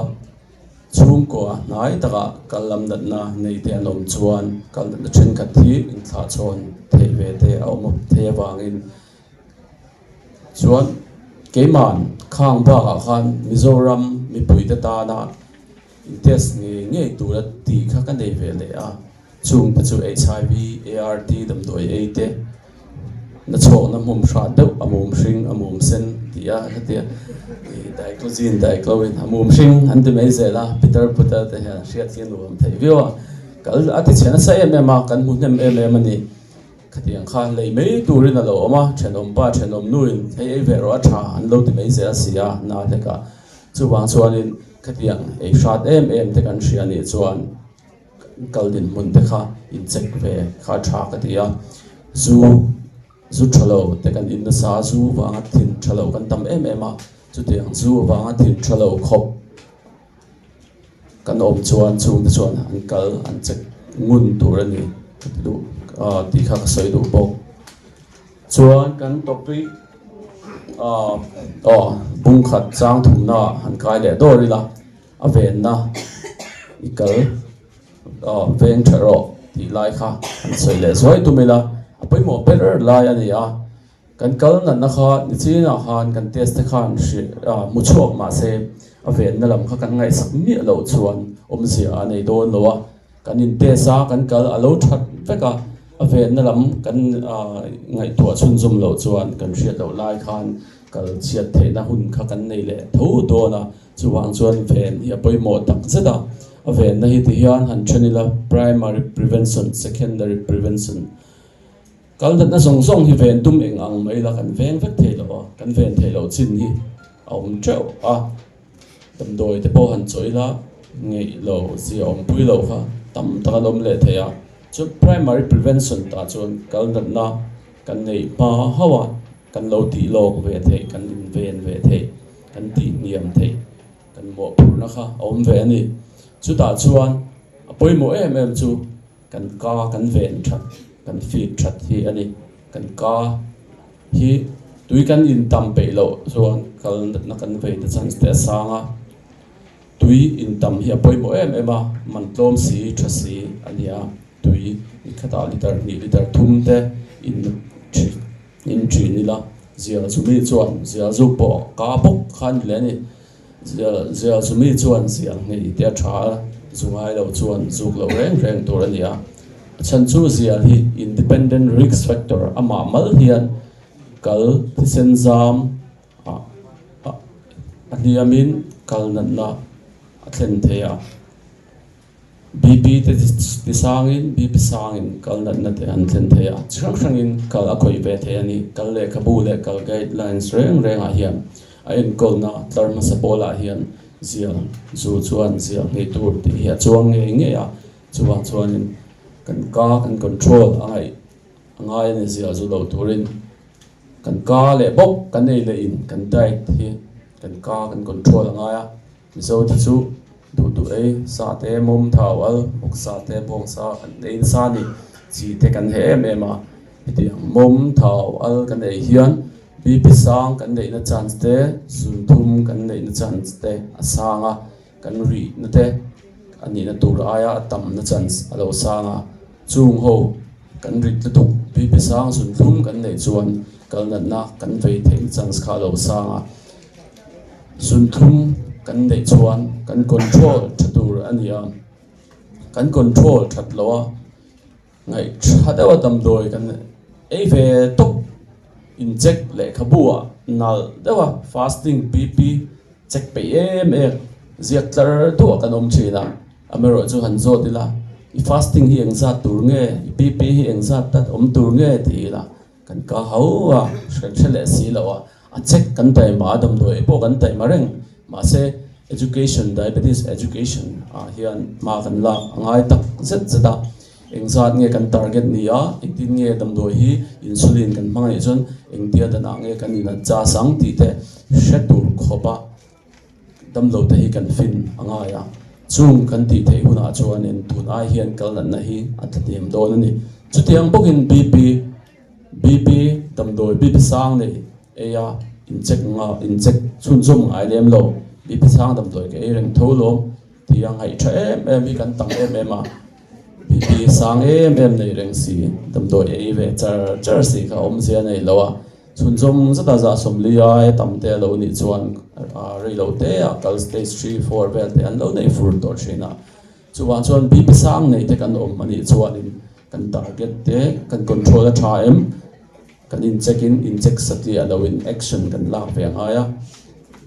chung ko nai taka kalam dat na nei te anom chuan kal na chen ka thi in tha chon thei ve te awm the wangin chuan keman khang ba ka khan Mizoram mi pui ta na test nge tur ti kha ka nei ve le a chung pa chu HIV ART dam doi e te na chok na mum thra deuh amum hring amum sen tia hatia diclozin amum hring an de mai zela Peter Putter te ha hria thian nuam thei viwa kal ati chena sa em ma kan mu nem em ani khatiang khan lei mei turin alo oma thenom pa thenom nuin hei ve ro tha an lo ti mai zela sia na te ka chuwang chuanin khatiang ei shot em te kan hria ni chuan kal din mun te kha in check ve kha tha ka tia zu thalo te kan in na sa zu wanga thin thalo kan tam em a chu tiang zu wanga thin thalo khop kan om chuan chung te chuan an kal an check ngun tur ani du ti kha ka soi du bok chuan kan topic bung khat chang thum na han kai le do ri la a ven na ikal veng tharo ti lai kha an soi le zoi tu mila apoi mo better lai ani a kan kal na kha ni china han kan test khan shi mu chok ma se a ven na lam kha kan ngai sak mi lo chuan om sia nei don lowa kan in te sa kan kal alo that veka a ven na lam kan ngai tua chun zum lo chuan kan hriat lo lai khan kal chiat the na hun kha kan nei le tho do na chuwang chuan ven hi apoi mo tak zeda a ven na hi ti hian han chanila primary prevention secondary prevention kal dat na song song hi ven tum eng ang mai la kan veng vek thei lo kan ven thei lo chin hi aum treu tam doi te po han choi la ngei lo si om pui lo kha tam ta lom le theya chu primary prevention ta chuan kal dat na kan nei pa hawa kan lo ti lok ve thei kan in ven ve thei kan ti niam thei kan mo pur na kha om ve ani chu ta chuan apoi mo em chu kan ka kan ven that kan feed that hi ani kan ka hi tui kan in tam pe lo chuan kal na kan ve ta chance te sanga tui in tam hi apoi mo em man tlom si thasi ania tui khata liter ni liter thum te in in tri ni la zia chumi chuan zia zu po ka bok khan le ni zia chumi chuan zia ngei tia tha zungai lo chuan zuk lo reng tur ania chan chu zia hi independent risk factor ama mal hian kal thisen zam aniamin kal nan na athen theya BP te sangin BP sangin kal nan na te an thlen theya chang kal akhoi ve the ani kal le khabu le kal guidelines reng a hian a en kol na tlarma sapola hian zia zu chuan zia ngei tur ti hi chuang nge ya chuan kan control angai ne zia zu lo turin kan ka le bok kan nei le in kan dai thi kan control angaya mizo ti chu du ei sa te mom thawal mok sa te bong sa kan nei sa ni chi te kan he ma ti mom thawal kan nei hian bi pisang kan nei na chance te sun thum kan nei na chance te asanga kan ri na te ani na tur aya tam na chance alo sanga chung ho kan ri tu bi pisang sun thum kan nei chuan kal na kan vei thei chance kha lo sanga sun thum kan nei chuan kan control thatur ania kan control that lawa ngai thadawa tam doi kan ei ve tok inject le khabua nal dawa fasting pp check pe ziaklar to kan china amero chu hanzo dila I fasting hi engza tur nge pp hi engza tat tur nge thila kan ka hawa shele si lawa a check kan tai ma dam doi po kan tai mareng ma se education diabetes education hian ma kan la angai tak zeta engzat nge kan target nia itin nge dam doi hi insulin kan mangai chon engtia dana nge kan ina cha sang ti te shetur khopa dam lo te hi kan fin angaya chung kan ti thei huna chuan in tun ai hian kal na hi atlatim don ani chutiang bokin bp dam doi bp sang nei eya inject chun zum ai lem lo bp sang dam doi ke reng tholo tiang hai tha em hi kan tang ma bp sang nei reng si dam doi e ve char si ka sia nei lawa chun zum zata za som lia tam te lo ni chuan rei lo te kal stage 3 4 vel te an lo nei fur tor china chuan bp sang nei te kan ani chuan in kan target te kan control a tha em kan inject sati alo in action kan la ve aya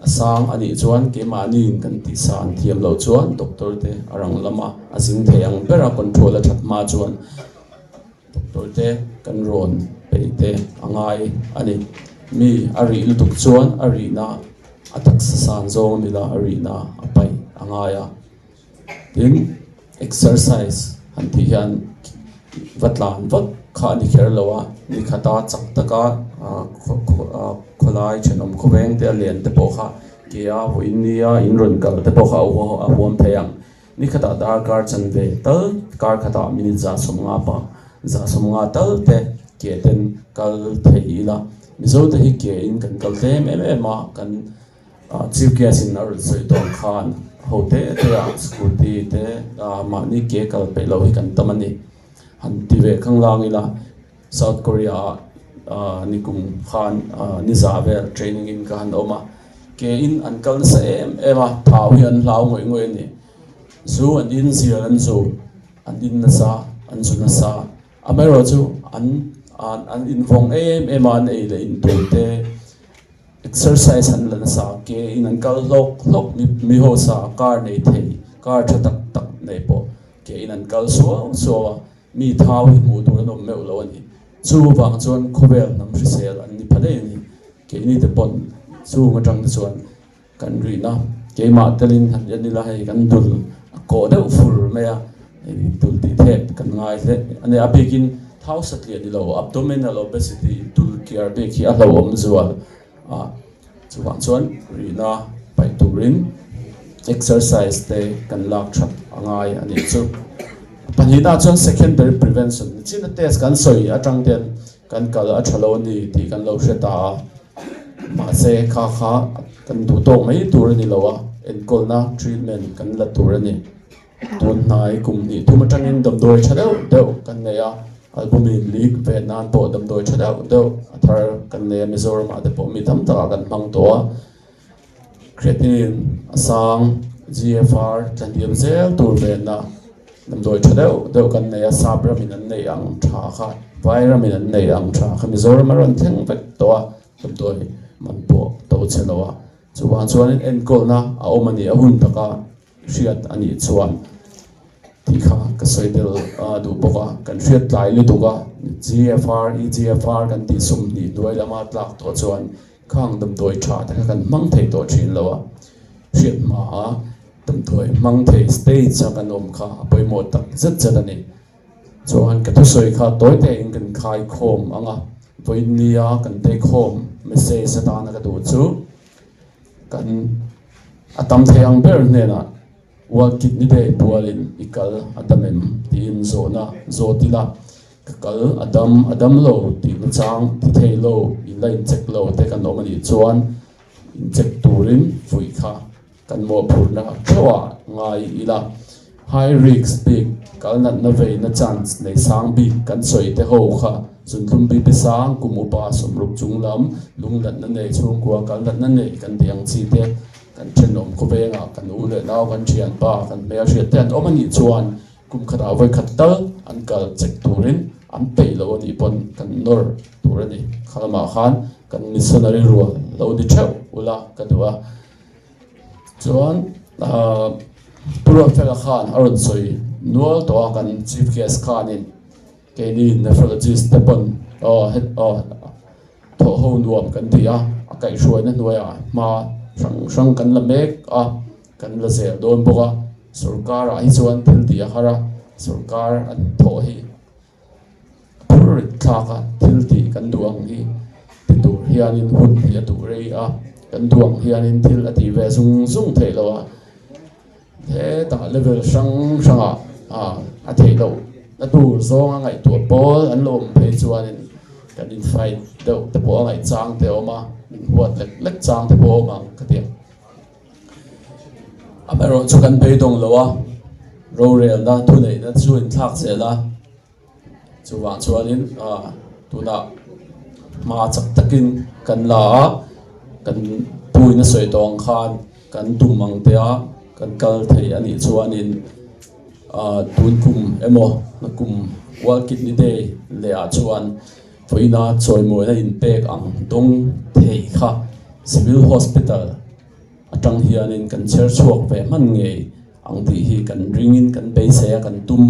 asang ani chuan ke mani kan ti san thiam lo chuan doctor te arang lama asing theyang bera control a that ma chuan doctor te kan ron pe te angai ani mi ari lutuk chuan ari na atak san zong mila ari na apai angaya tin exercise anti hian vatlan vat kha ni kher lawa ni khata chak taka kholai chenom khoweng te len te pokha kia voinia inron kal te pokha a huam theyang ni khata dar kar chan ve tal kar khata mini za somnga tal te ke ten kal theila mizo te hi ke in kan kal te ma kan chief guest in ar soi don khan hote te scooty te ma ni ke kal pe lo hi kan tamani han ti ve khang langila South Korea nikum khan nizavel training in kan oma ke in ankal sa ema thau hian lau ngoi ni zu an in zia an zo an in na sa an zu na sa amero chu an in vong ema nei le in te exercise han la sa ke in ankal lok mi ho sa kar nei thei kar tha tak nei po ke in ankal so mi thau hi mu tur no me lo ani chu wang chuan khovel nam risel an ni phale ni ke ni te pon chu ngatang chuan kan ri na ke ma telin han ni la hai kan dul ko de fur me ya dul ti the kan ngai le ani apekin thau satli ni lo abdominal obesity dul kiar be ki a lo om zual chu wang chuan ri na pai turin exercise te kan lak thap angai ani chu panhina chuan secondary prevention china test kan soi atang ten kan kal a thalo ni ti kan lo hreta ma se kha kan du to mai tur ni lawa en kolna treatment kan la tur ni tun nai kum ni tuma tangin dam doi thalo deu kan ne ya albumin league Vietnam po dam doi chada do athar kan ne Mizoram ade po mi tam ta kan mang to creatinine asang GFR tan diam zel tur na dam doi chada do kan ne sabra min an nei ang tha kha vitamin an nei ang tha kha Mizoram ran theng vek to dam doi man po to chelawa chuan en kol na a omani a hun taka riat ani chuan tikha ka soidel du boka kan riat lai lu tuga GFR EGFR kan ti sum ni doi lama tlak to chuan khang dam doi tha ta kan mang thei to thin lawa riat ma dam doi mang thei stage cha kan om kha poi mo tak zat zat ani chuan ka tu soi kha toy te in kan khai khom anga poi nia kan te khom message satana ka du chu kan atam theyang ber ne na wal kidney day bualin ikal adamem tin zona zotila kal adam lo ti na chang ti thei lo in line check lo te kan omani chuan in check turin fui kha kan mo phurna thwa ngai ila high risk big kal nat na ve na chance nei sang bi kan soi te ho kha chun thum bi pi sang kumu pa somruk chunglam lunglat na nei chung kwa kal nat na nei kan diang chi te kan chenom ko benga kan u le naw kan thian pa kan me riat ten omani chuan kum khata voi khatal an kal check turin an pei lo ni pon kan nor turani khalma khan kan missionary role lo di chau ula kadwa chuan pura fela khan aron soi nual to kan chief guest khan in keni nephrologist tepon to ho nuam kan dia akai shoi na noya ma sang kan la mek kan la zel don boka sarkar a hi chuan thil dia hara sarkar an tho hi pur thaka thil ti kan duang hi tu hianin hun hi tu rei kan duang hianin thil ati ve sung thei lo he ta level sang a thei lo na tu zong ngai tu bol an lom phei chuanin kan in fight do te po ngai chang te oma huat lek chang te po ma ka ti amaro chu kan phei dong lo ro rel da tu nei na chu in thak se la chu wa chuanin tu na ma chak takin kan la kan pui na soi tong khan kan tumang te kan kal thei ani chuanin tun kum emo na kum wal kidney day le a chuan foina choi moi na in pek ang dong thei kha civil hospital atang hianin kan cher chuak ve man nge ang ti hi kan ringin kan be se kan tum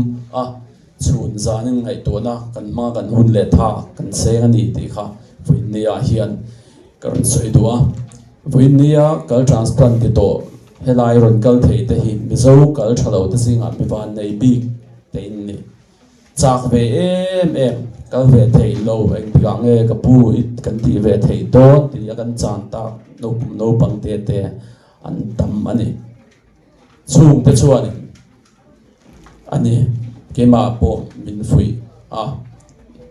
chun zanin ngai to na kan ma kan hun le tha kan se ani ti kha foinia hian kan soi duwa foinia kal transplant ti to helai ron kal thei te hi mizo kal thalo te singa mi van nei bi te ni chak ve em kal ve thei lo eng tiga nge ka pu it kan ti ve thei to ti ya kan chan ta no pang te an tam ani chung te chuan ani ke ma po min fui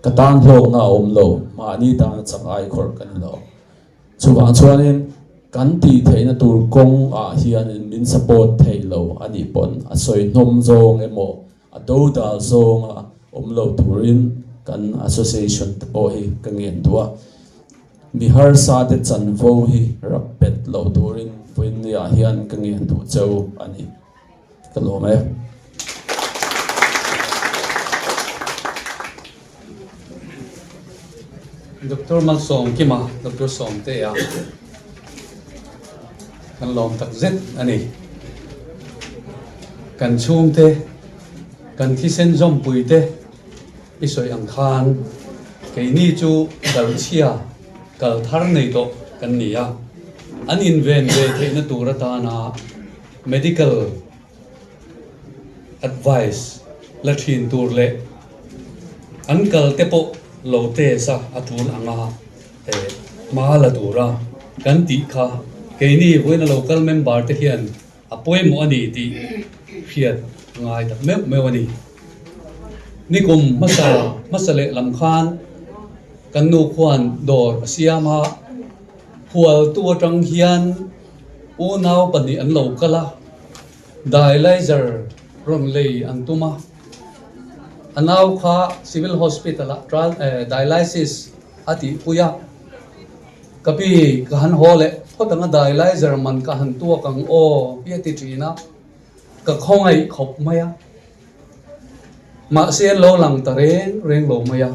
katan lo na om lo ma ni ta chang ai khor kan lo chuwang chuanin kan ti theina tur kong hian min support thei lo ani pon a soi nom zong emo a do dal zong om lo turin kan association po hi kangien tua mi har sa te chan vo hi rapet lo turin puin ya hian kangien tu chau ani kalome Dr. Malsom kima Dr. Som te kan lom tak zet ani kan chung te kan thi sen zom pui te isoi ang khan ke ni chu dal chia kal thar nei to kan nia an inven ve the na turata na medical advice la thin tur le an kal te po lo te sa atul anga ma la tura kan ti kha ke ni voina local member te hian apoi mo ani ti hiat ngai ta me wani ni kum masale lam khan kan nu khwan dor siama hual tu tang hian u naw pani an lo kala dialyzer ron lei an tuma anaw kha civil hospital dialysis ati puya kapi kahan hole photanga dialyzer man kahan tua kang o piati trina ka khongai khop maya ma sen lo lang tareng reng lo maya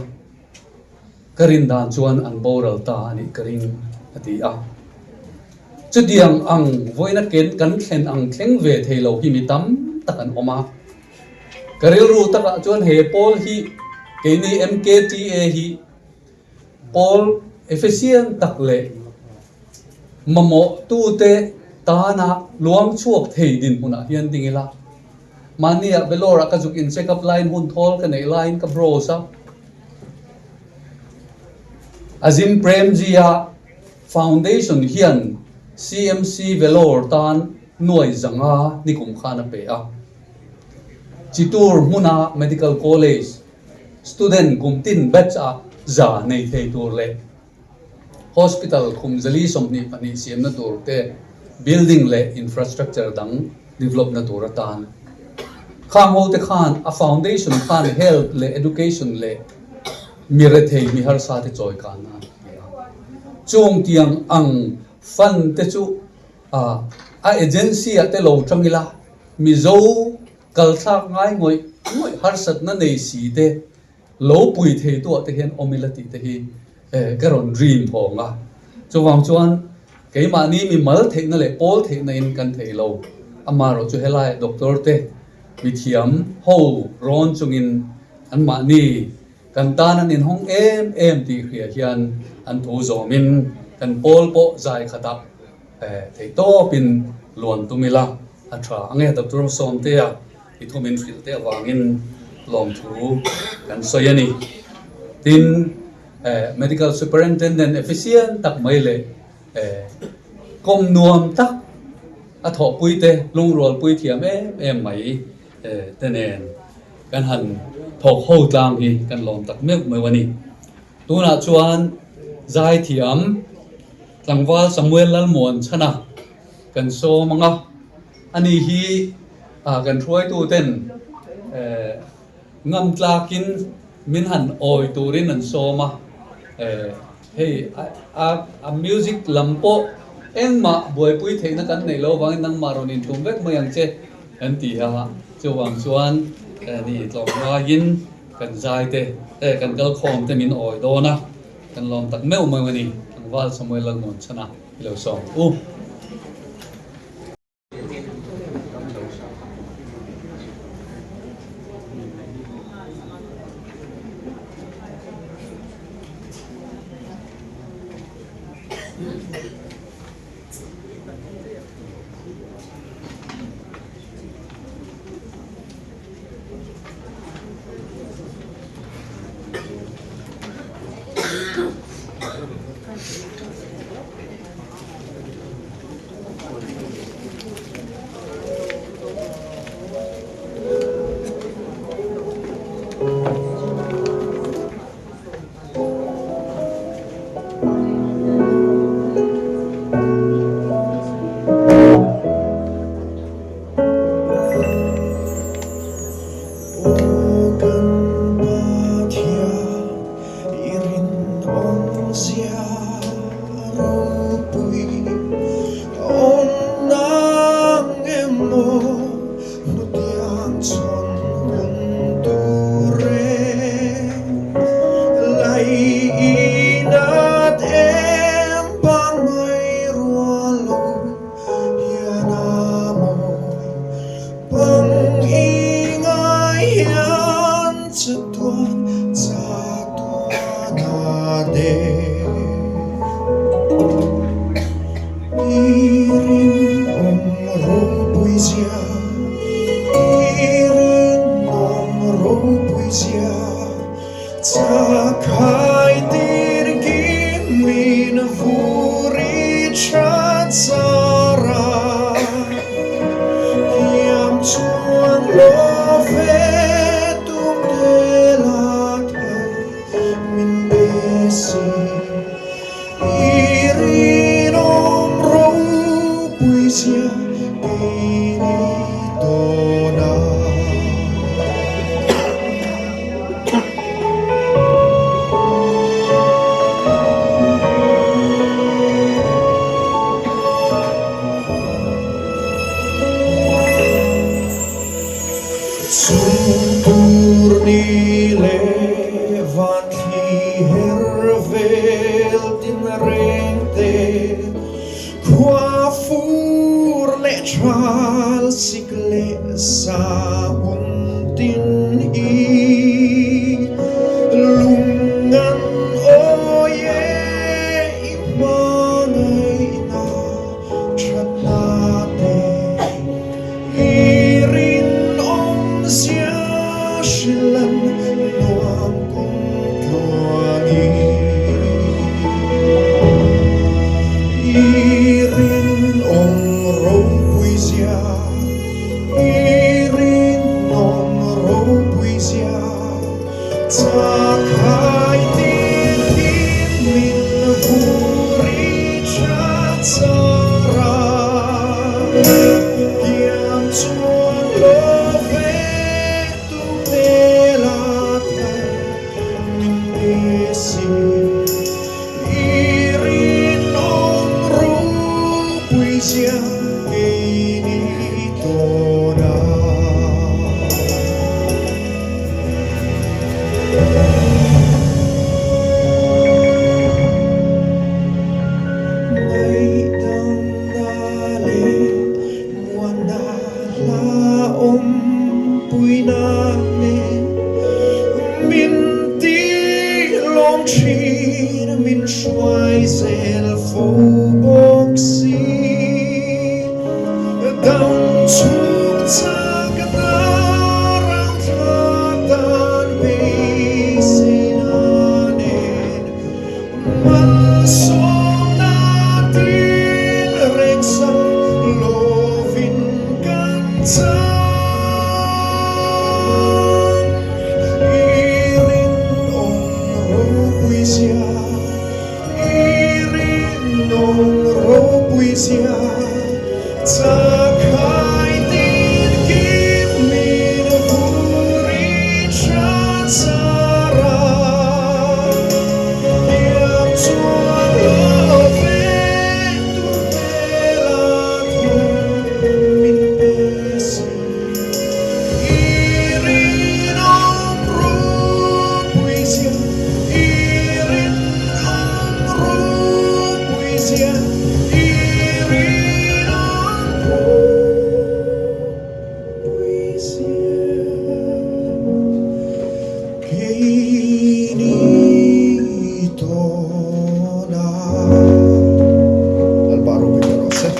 karin dan chuan an boral ta ani karing ati a chudiang ang voina ken kan thlen ang thleng ve theilo hi mi tam takan oma karil ru taka chuan he pol hi keini mkta hi pol efficient takle mamo tu te tana luang chuak thei din huna hian dingila mania belora ka juk in check up line hun thol ka nei line ka bro sa azim premjia foundation hian cmc velor tan noi zanga nikum khana pe a chitur muna medical college student kumtin batch a za nei thei tur le hospital khumzali somni pani siam na tur te building le infrastructure dang develop na tur tan khang ho te khan a foundation khan health le education le mire thei mi har sa te choi kan na chung tiang ang fan te chu a agency ate lo tangila mi zo kal thak ngai ngoi har sat na nei si te lo pui thei tu te hian omilati te hi karon dream honga chuwang chuan keima ni mi mal thei na le pol thei na in kan thei lo amaro chu helai doctor te mi thiam ho ron chungin an ma ni kan tan an in hong em ti khria hian an thu zomin kan pol po zai khata thei to pin luan tumila atra ange doctor som te a i thumin fil te awangin lom thu kan soyani tin medical superintendent efficient tak mai le kom nuam tak a tho pui te lung rol pui thiam em mai tenen kan han thok ho tlang hi kan lom tak mek mai wani tuna chuan zai thiam tlangwal samuel lalmon chana kan so manga ani hi kan throi tu ten ngam tlakin min han oi turin an so ma hey a music lampo engma boy pui theina kan nei lo wang nang maronin thum vek mayang che an ti ha chuwang chuan ni tlongwa yin kan zai te kan gal khom te min oi do na kan lom tak meu mai wani ang wal samuel lalmon chana lo song Sumturni levanti hervel din rengte qua fur le tral sikle sa untin i lungan oye imangay na tratnate irin om siya shilan nuam kung tuangi irin om ropuisia irin om ropuisia takai tin min puri chatsara kiam chuan love tu melata min esi irin om ropuisia ini tona May dandali muanda laom puinane minti lom chin min shuai sel fo boxi down chuk tagadar tatan beisinane Malsom natin reksam lovin kantan irin om ropuisia irin om ropuisia takai tin kimin puri chatsara Kiam chuan love tu melata min esi irin om ropuisia irin om ropuisia irin om ropuisia Kinito na Alvaro Vigorosa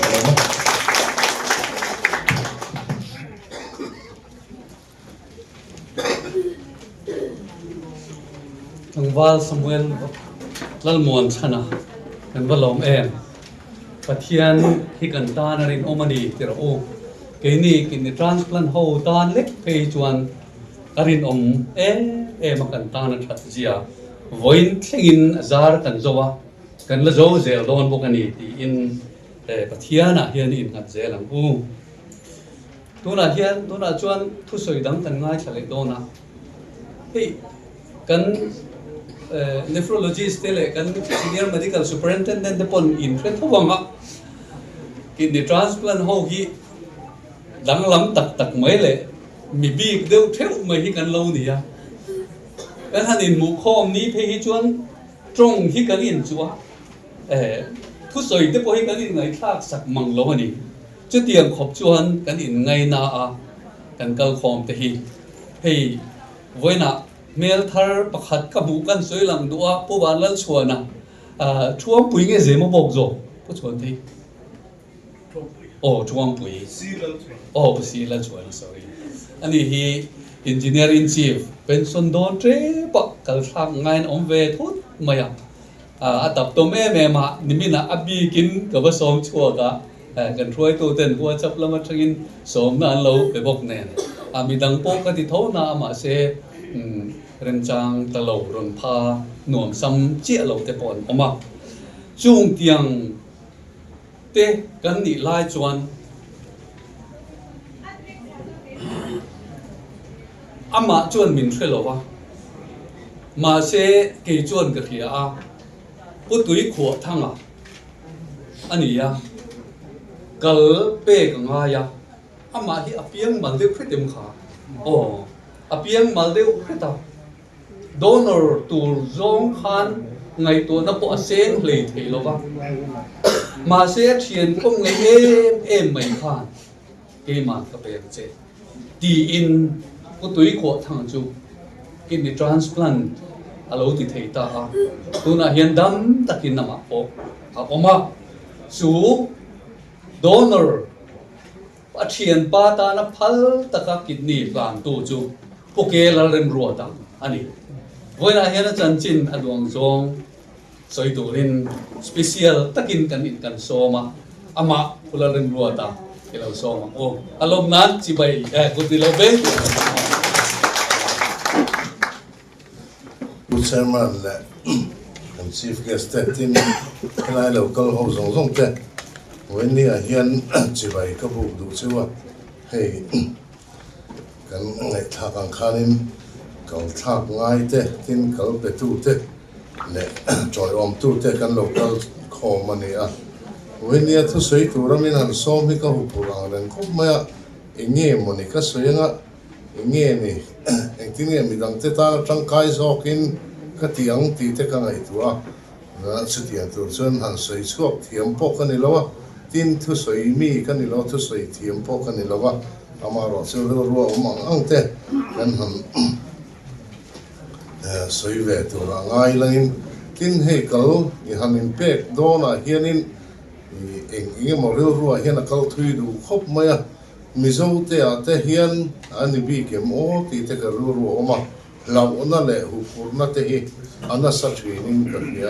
Ang Val Samuel lalmuan chana kan valom em pathian hi kan ta na rin omani tiro keini kin ni transplant ho tan lek pe chuan karin om makan ta na that zia voin thlengin azar kan zowa kan la zo zel don bokani ti in pathiana hian in kan zelang u tuna chuan thu soi dang kan ngai thlale dona hei kan nephrologist tele kan senior medical superintendent de pon in thret thawanga kidney transplant ho hi danglam tak mai le mi bi deu theu mai hi kan lo ni ya kan han in mu khom ni phe hi chuan trong hi kan in chuwa thu soi te po hi kan in ngai thak sak mang lo ani chu tiang khop chuan kan in ngai na a kan kal khom te hi hei voina mel thar pakhat ka bu kan soilang duwa po ban lal chuana chuam pui nge zema bok zo po chuan thi chuam pui si lal chuan sorry ani hi engineer in chief pension don tre pa kal thak ngain om ve thut maya atap to me ma nimina abi kin ka ba som chua ka kan throi to ten ko chap lama thangin som na lo be bok ne ami dang po ka ti thona ma se ren chang talo ron pha nuam sam chia lo te pon oma chung tiang te kan ni lai chuan ama chuan min threlowa ma se ke chuan ka khia a putui kho thanga ania kal pe ka nga ya ama hi apiang man de khritem kha โอ้อเปียงมาเดวเฮตาdonor ตูซองคันไงตัวนับปอเซนเลยเทโลวะมาเสียเทียนก็ไงเอ็มไม่คันเกมันก็เป็นเจตีอินก็ตุยขวดทางจูกินใน transplant อาลูติเทตาตัวน่ะเห็นดำตะกินน้ำมันปอกอาออกมาสู่ donor ปะเทียนปาตานะพัลตะกกินนี่กลางตัวจูพวกเกลเรมรัวตังอันนี้วันนั้นเห็นจันจินอดวงจงสวยตัวริน special ตะกินกันอินกันโซมาอามาพุลเรมรัวตังเกลาโซมาโอ้อารมณ์นั้นจิบไปกุฏิเราเบ้ ผู้เชี่ยวชาญและ chief guest ที่นี่นาย local เขาส่งแต่วันนี้เฮียนจีบกับผู้ดูชื่อว่าให้กันในทางการนี้เขาทักง่ายแต่ที่เขาไปตู้แต่เนี่ยจอยอมตู้แต่กัน local ขอมันเนี่ยวันนี้ทุกสิ่งตัวเราไม่หันซ้อมให้เขาผู้รังเรื่องคบมาอย่างเงี้ยมันนี่ก็สวยงะอย่างเงี้ยนี่อย่างที่เนี่ยมีดังเตตาจังไกสอกินก็เตียงตีเตกันไงตัวนะสุดที่ตัวส่วนหันสวยชอบเทียมพกกันนี่แล้วว่าทินทุสวยมีกันนี่แล้วทุสวยเทียมพกกันนี่แล้วว่าอามาเราเชื่อรัวมังอังเตกันหันสวยเวตัวละง่ายเลยทินให้เขาหันอินเป็กโดนเฮียนินเองมาเรื่องรัวเฮียนเขาทุยดูครบไหมมิโซเตะแต่เฮียนอันนี้บีเกมโอที่เตะกันรัวมาเราอันนั้นแหละหุบหัวนั่นเตะอันนั้นสักทีนึงกันเนี่ย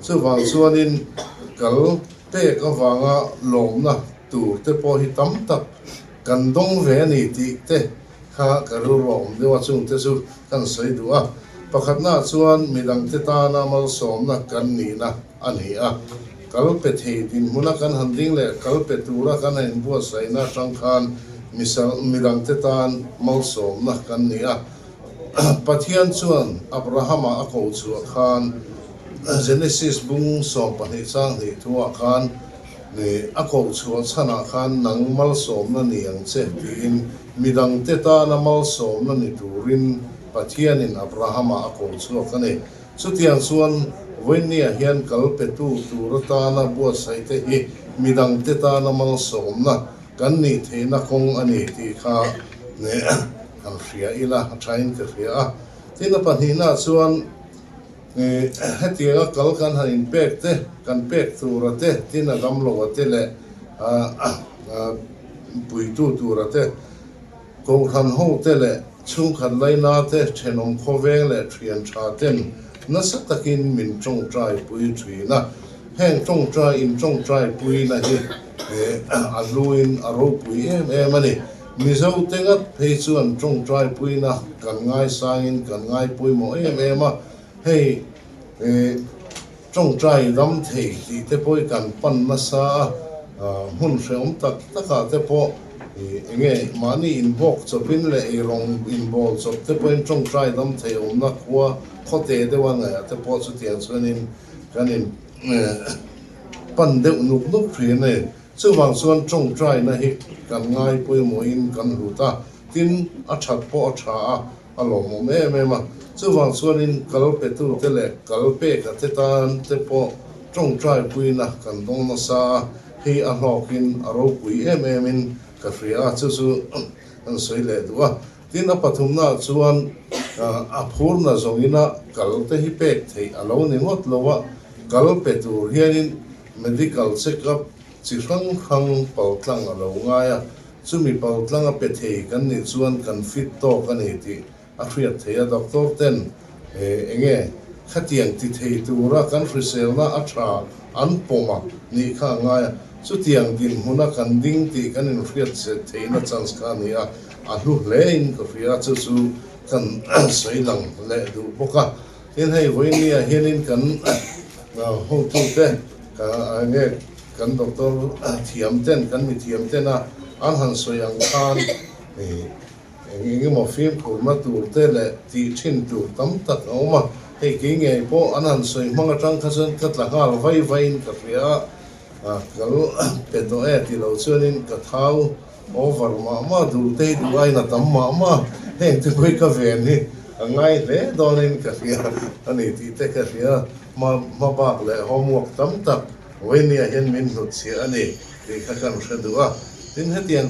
ซึ่งบางส่วนนี้เขาเตะก็ฟังลมนะตูเตะพอหิตั้มตักกันดงเวนี่ที่เตะข้ากันรัวเดี๋ยวช่วงเตะสู้กันสวยดูประคับหน้าส่วนมีดังเตตานามาสมนะกันนี่นะอันนี้กัลเป็ดเหดินมุนักันหันดิ้งเลยกัลเป็ดตัวละกันเห็นบัวใส่หน้าจังคันมีดังเตตานมาสมนะกันนี่ปะเทียนส่วนอับราฮัมอักโอชัวคันเจเนซิสบุงสองปณิสังเหตุว่าคันนี่อักโอชัวชนะคันนังมาสมนั่นนี่ยังเช่นดินมีดังเตตานมาสมนั่นนี่ตูรินปะเทียนินอับราฮัมอักโอชัวกันนี่สุดที่ยังส่วนวันนี้เฮียนกัลเป็ดตูรตานะบัวใส่เตะมีดังเตตานะมังสมนะกันนี่เทนะคงอันนี้ที่ข้าเนี่ยอันเสียอีละใช้ก็เสียที่นับปัญหาส่วนให้ที่ก็กัลกันหันเป็กเตกันเป็กตูรเตที่นักกำลังว่าเตเลยปุยตูรเตกูทันหูเตเลยชุ่มขันไลนาเตเชนอมโคเวงเลยเทียนชาเต็นนั่นสักตะกินมินจงใจปุยถุยนะแห้งจงใจอินจงใจปุยนะที่อันลุยนอารมณ์ปุยมันนี่มิเจ้าเต็งกับเพย์ส่วนจงใจปุยนะกันง่ายสายอินกันง่ายปุยโมมาให้จงใจรำเทที่เตปุยกันปั้นมาซาหุ่นเสียมตักกาเตปอเงี้ยมานี่อินบอกจบอินเลยรองอินบอกจบเตปุยจงใจรำเทอมนักว่าเขาเตะได้ว่าไงแต่พอสุดที่ส่วนนี้กันนี่ปั้นเด็กนุกเพียนเลยซึ่งบางส่วนจงใจนะฮิกันง่ายปุยมวยกันหูตาทิ้งอัดชัดพอชาอารมณ์แม่มาซึ่งบางส่วนนี้กัลเป็ดตัวเตะกัลเป็ดกับเตตานเตปอจงใจปุยนะกันตรงนั้นซาให้อารมณ์กินอารมณ์ปุยมินกับเฟียสู้อันสวยเลยด้วยที่นับปัทุมนาส่วนพูดนะตรงนี้นะกัลเตฮิเป็ดที่อารมณ์นี่งดเลยว่ากัลเป็ดตัวเฮียนี่ medical check-up สิครั้งเป่าตั้งอารมณ์ง่ายซึ่งมีเป่าตั้งเป็ดที่กันนี่ส่วนกันฟิตโตกันนี่ที่อาเฟียที่ด็อกเตอร์เต้นเงี้ยขัดเตียงที่ที่ตัวรักกันฟรีเซลนะอัตราอันปมานี่ข้างง่ายสุดที่ยังดินหัวนักกันดิ้งที่กันนี่ฟรีเซลที่นัดจันสกันนี่อาลูกเล่นก็ฟรีสู้กันสวยหลังเล่ดูพวกเห็นให้วันนี้เห็นกันห้องทุ่งเต้กันเงี้ยกันด็อกเตอร์เทียมเต้นกันมีเทียมเต้นอันหันสวยอย่างคันนี่มาฟิล์มขูดมาตูเต้เลยที่ชิ้นตูตั้มตัดออกมาให้กิ่งไงพออันนั้นสวยมังจังขันกัดหลังหาไฟกับเฟียก็เป็ดตัวที่เราเชื่อนี่กับเท้า over ma du te du ai na tam ma heng te koi ka ven ni angai le donin ka ria ani ti te ka ria ma bak le homework tam tak wenia hen min hut sia ani ti ka kan shadua tin hetian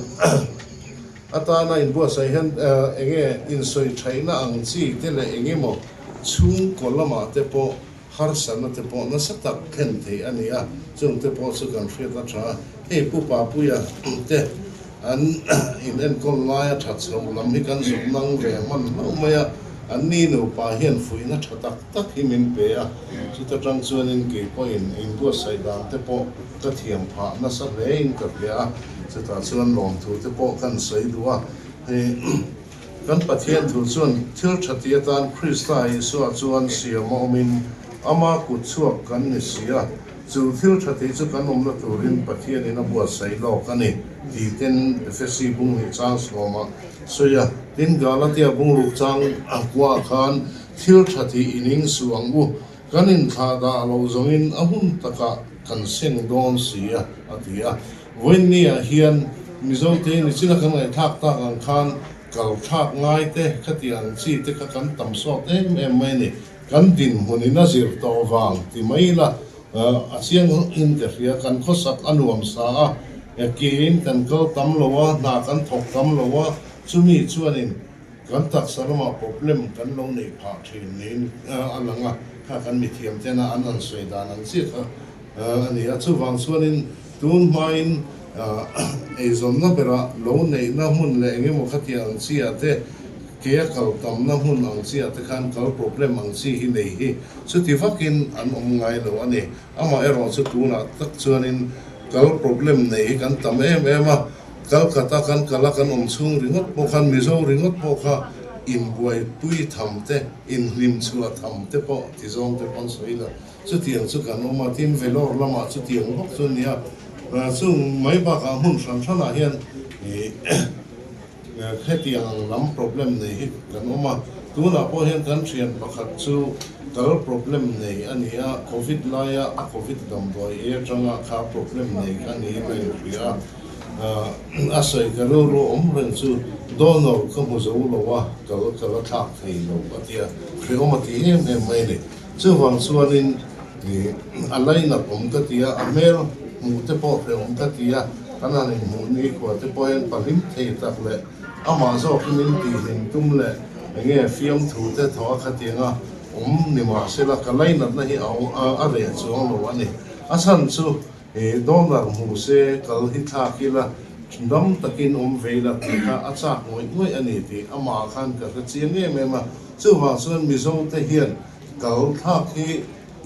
ata na in bo sai hen enge in soi chaina ang chi te le enge mo chung kolama te po har sana te po na satak khen the ania chung te po su kan hria ta tha he pu pa pu ya te an in en kol la that som lam hi kan zum nang ve man no maya an ni no pa hian fui na thatak tak hi min pe a chu ta tang chuan in ke po in bo sai da te po ka thiam pha na sa le in ka ya chu ta chuan lom thu te po kan sai duwa he kan pathian thu chuan thil thatia tan Krista Jesu chuan siamo min ama ku chuak kan ni sia chu thil thati chu kan omna turin pathian in a bua sai lo kani ti ten fesi bung ni chang soma soya tin galatia bung lu chang akwa khan thil thati ining suang bu kanin tha da lo zongin ahun taka kan seng don sia atia wennia hian mizo te ni china kan ngai thak ta kan khan kal thak ngai te khatiang chi te ka kan tam so em mai ni kan din hunina zir to wang ti mai la asiang in ka ria kan khosak anuam sa a kin kan ko tam lowa na kan thok tam lowa chumi chuanin kan tak sarama problem kan lo nei pha thin nin alanga kha kan mi thiam tena anan soi dan an chi kha ani a chu wang chuanin tun main ezon na bera lo nei na hun le nge mo khatiang chi ate ke kal tam na hun ang chi ate khan kal problem ang chi hi nei hi chu ti fakin an ngai lo ani ama ero chu tuna tak chuanin kal problem nei kan tam em a kal kata kan kala kan chung ringot po khan mizo ringot po kha in buai pui thamte in lim chua thamte po ti zong te pon soila chu tiang chu kan ma tin velor lama chu tiang hok chu nia chung mai ba ka hun san sana hian khetiang lam problem nei kan ma tuna po hian kan thian pakhat chu kal problem nei ania covid laya a covid dam doi e changa kha problem nei kan ni mai ria asai kalo ro omren chu donor ko mo zo lo wa kalo thak thei lo atia khreomati em mai ni chu wang chuanin alai na pom ka tia amel mu te po khreom ka tia kana ni mu ni ko te po en palim thei tak le ama zo kin ti hin tum le nge fiam thu te tho kha tia ni ma se la kalai na hi a re chu lo wa ni asan chu donor mu se kal hi tha kila dam takin veila ka acha ngoi ani ti ama khan ka chiang nge ma chu wa chuan mi zo te hian kal tha khi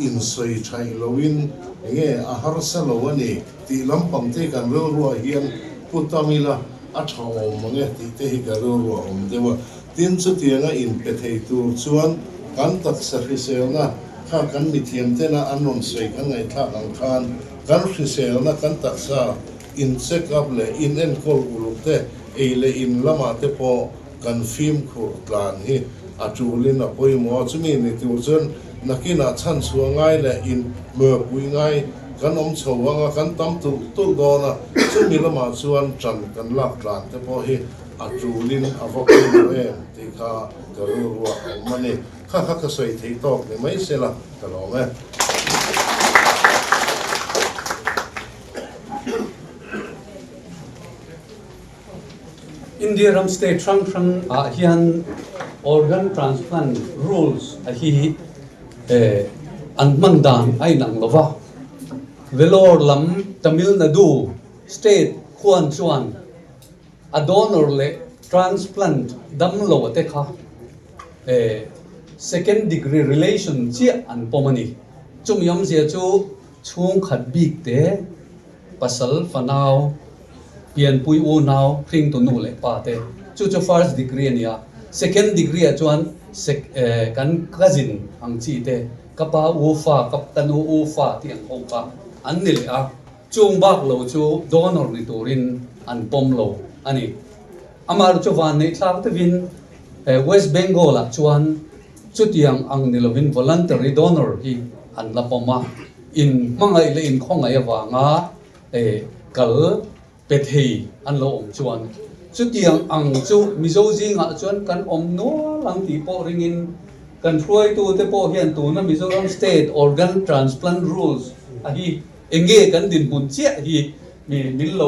in soi chai loin nge a har sa lo ani ti lampam te kan ro ro hian putamila a thaw mange ti te hi ka ro ro dewa tin chu tianga in pe thei tu chuan kan tak sa ri selna kha kan mi thiam te na anon soi kan ngai tha ang khan kan ri selna kan tak sa in check up le in en call ulukte eile in lama te po confirm khur tlan hi a chulin a poi mo chumi ni tu chon nakina chan chuangai le in me pui ngai kan om chowanga kan tam tu dona chumi lama chuan chan kan lak tlan te po hi a chulin a vokin we ti kha karu wa mani kha ka soi thei tok ni mai sela kalome India ram state trang hian organ transplant rules hi an mandan ai nang lova velor lam Tamil Nadu state khuan chuan a donor le transplant dam lo te kha second degree relation chi an pomani chum yam sia chu chung khat bik te pasal fanau pian pui u now thing to nu le pa te chu first degree ania second degree a chuan kan cousin ang chi te kapa u fa kap tanu u fa ti ang ho pa an ni le a chung bak lo chu donor ni turin an pom lo ani amar chu van nei thak te vin West Bengal a chuan chu tiang ang ni lovin voluntary donor hi an la poma in mangai le in khongai awanga kal เป็ดเฮอันโลอมชวนชุดเดียงอังจูมิโซจิงะชวนกันอมนัวลังตีโปริงินกันช่วยตัวเตโปเฮียนตัวนั้นมิโซรัม state organ transplant rules อะฮีเองเกกันดินบุญเจียฮีมีมิลโล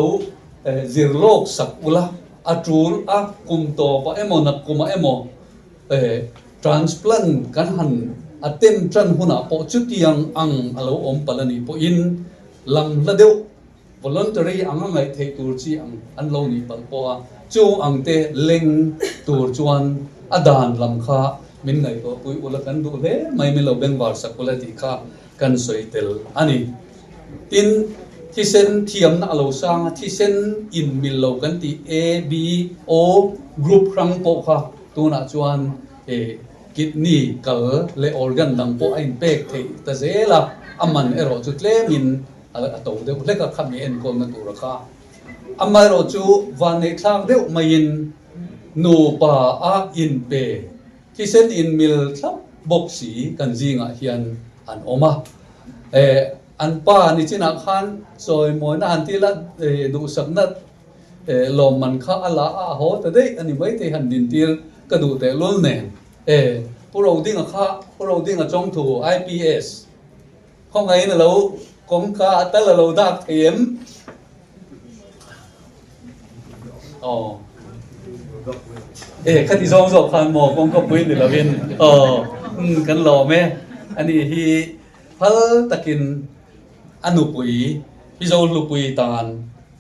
ซิรโลกสักอุละอาจูลอะกุมโตปะเอโมนักกุมะเอโมtransplant กันหันอเต็มจันหุนะโปชุดเดียงอังอโลอมปะลานีโปอินลำละเดียว voluntary อังไงเทตูร์จีอันโลนี่ปัลปัวจูอังเตเล็งตูร์จวนอดานลำค้ามินไงก็ปุยอุลกันดูเล่ไม่มีเราเบงวาร์สักอุลติค้ากันสวยเตลอันนี้อินที่เส้นเทียมนะเราสร้างที่เส้นอินมิลเรากันที่ A B O group ครั้งโปค่ะตัวน่ะจวนกิดนี่กัลเลออร์แกนดังโปอินเป็กเทตะเซล่ะอามันเอโรจุดเล่มินอะตัวเดียวเล็กก็ขมีเอ็นคนนั่นตัวละค่ะอามาโรจูวันในทางเดียวมาอินนูปาอาอินเปที่เส้นอินมิลทับบกสีกันจิงอ่ะเฮียนอันออกมาอันป้านี่จินักขันซอยมวยนั่นที่ละดูสักนัดลมมันข้าอะไรโหแต่ได้อันนี้ไว้ที่หันดินที่ก็ดูแต่ล้นแน่พวกเราดิ้งอ่ะข้าพวกเราดิ้งอ่ะจ้องถู IPS ข้องไงนะเรากงข้าแต่ละเราดักเทียมขัดที่สองคันหมอกงก็ปุ้ยเดี๋ยวเราเห็นกันหล่อไหมอันนี้ที่พัลตะกินอนุปุยพิโซลุปุยตาน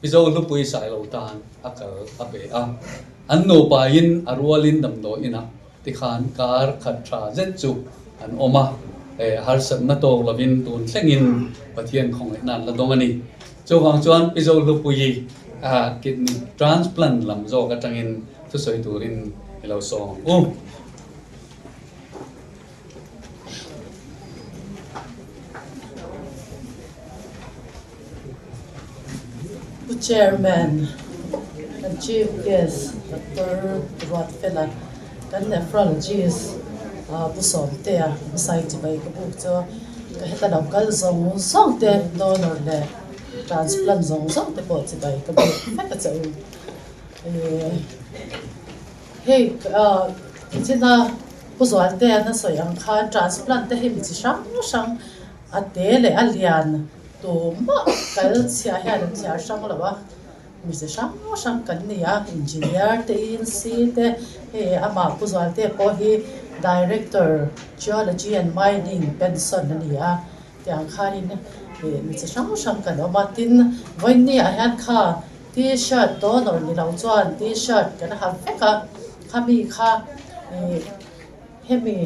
พิโซลุปุยสายเหล่าตานอักอับเบะอันโนปายินอรัวลินดำโนอินะติขานการขัดทราเจ็ดจุอันอมาฮาร์สันนาโตลวินตูนเซงินปะเทียนของนั่นละดงอันนี้โจวังจวนพิโซลุปุยกินทรานสพลันลำโจกระจังอินทุสอยตูรินเราสองChairman and Chief Guest Dr. Rotfella กัน nephrologist ผู้สอนเตียใส่จิบไปกับพวกเจ้าก็ให้ตลอดกันส่งเตีย donor และ transplant ส่งเตียปอดจิบไปกับพวกไม่ก็จะเฮ้ที่น่าผู้สอนเตียน่ะสวยอังคาร transplant แต่ให้มีจิช่างอันเตะเลยอันเลียนตัวมาการเสียหายเสียช่างหรือว่ามีจะช่างกันเนี่ยอินจิเนียร์เตอินซีเตอามาผู้สอนเตพอฮี director geology and mining เป็นส่วนเนี่ยแต่อังคารนี่มีจะช่างกันออกมาตินวันนี้อาหารค่ะที่ชิร์ตตัวหน่อยนี่เราจวนที่ชิร์ตกันนะครับค่ะมีค่ะให้มี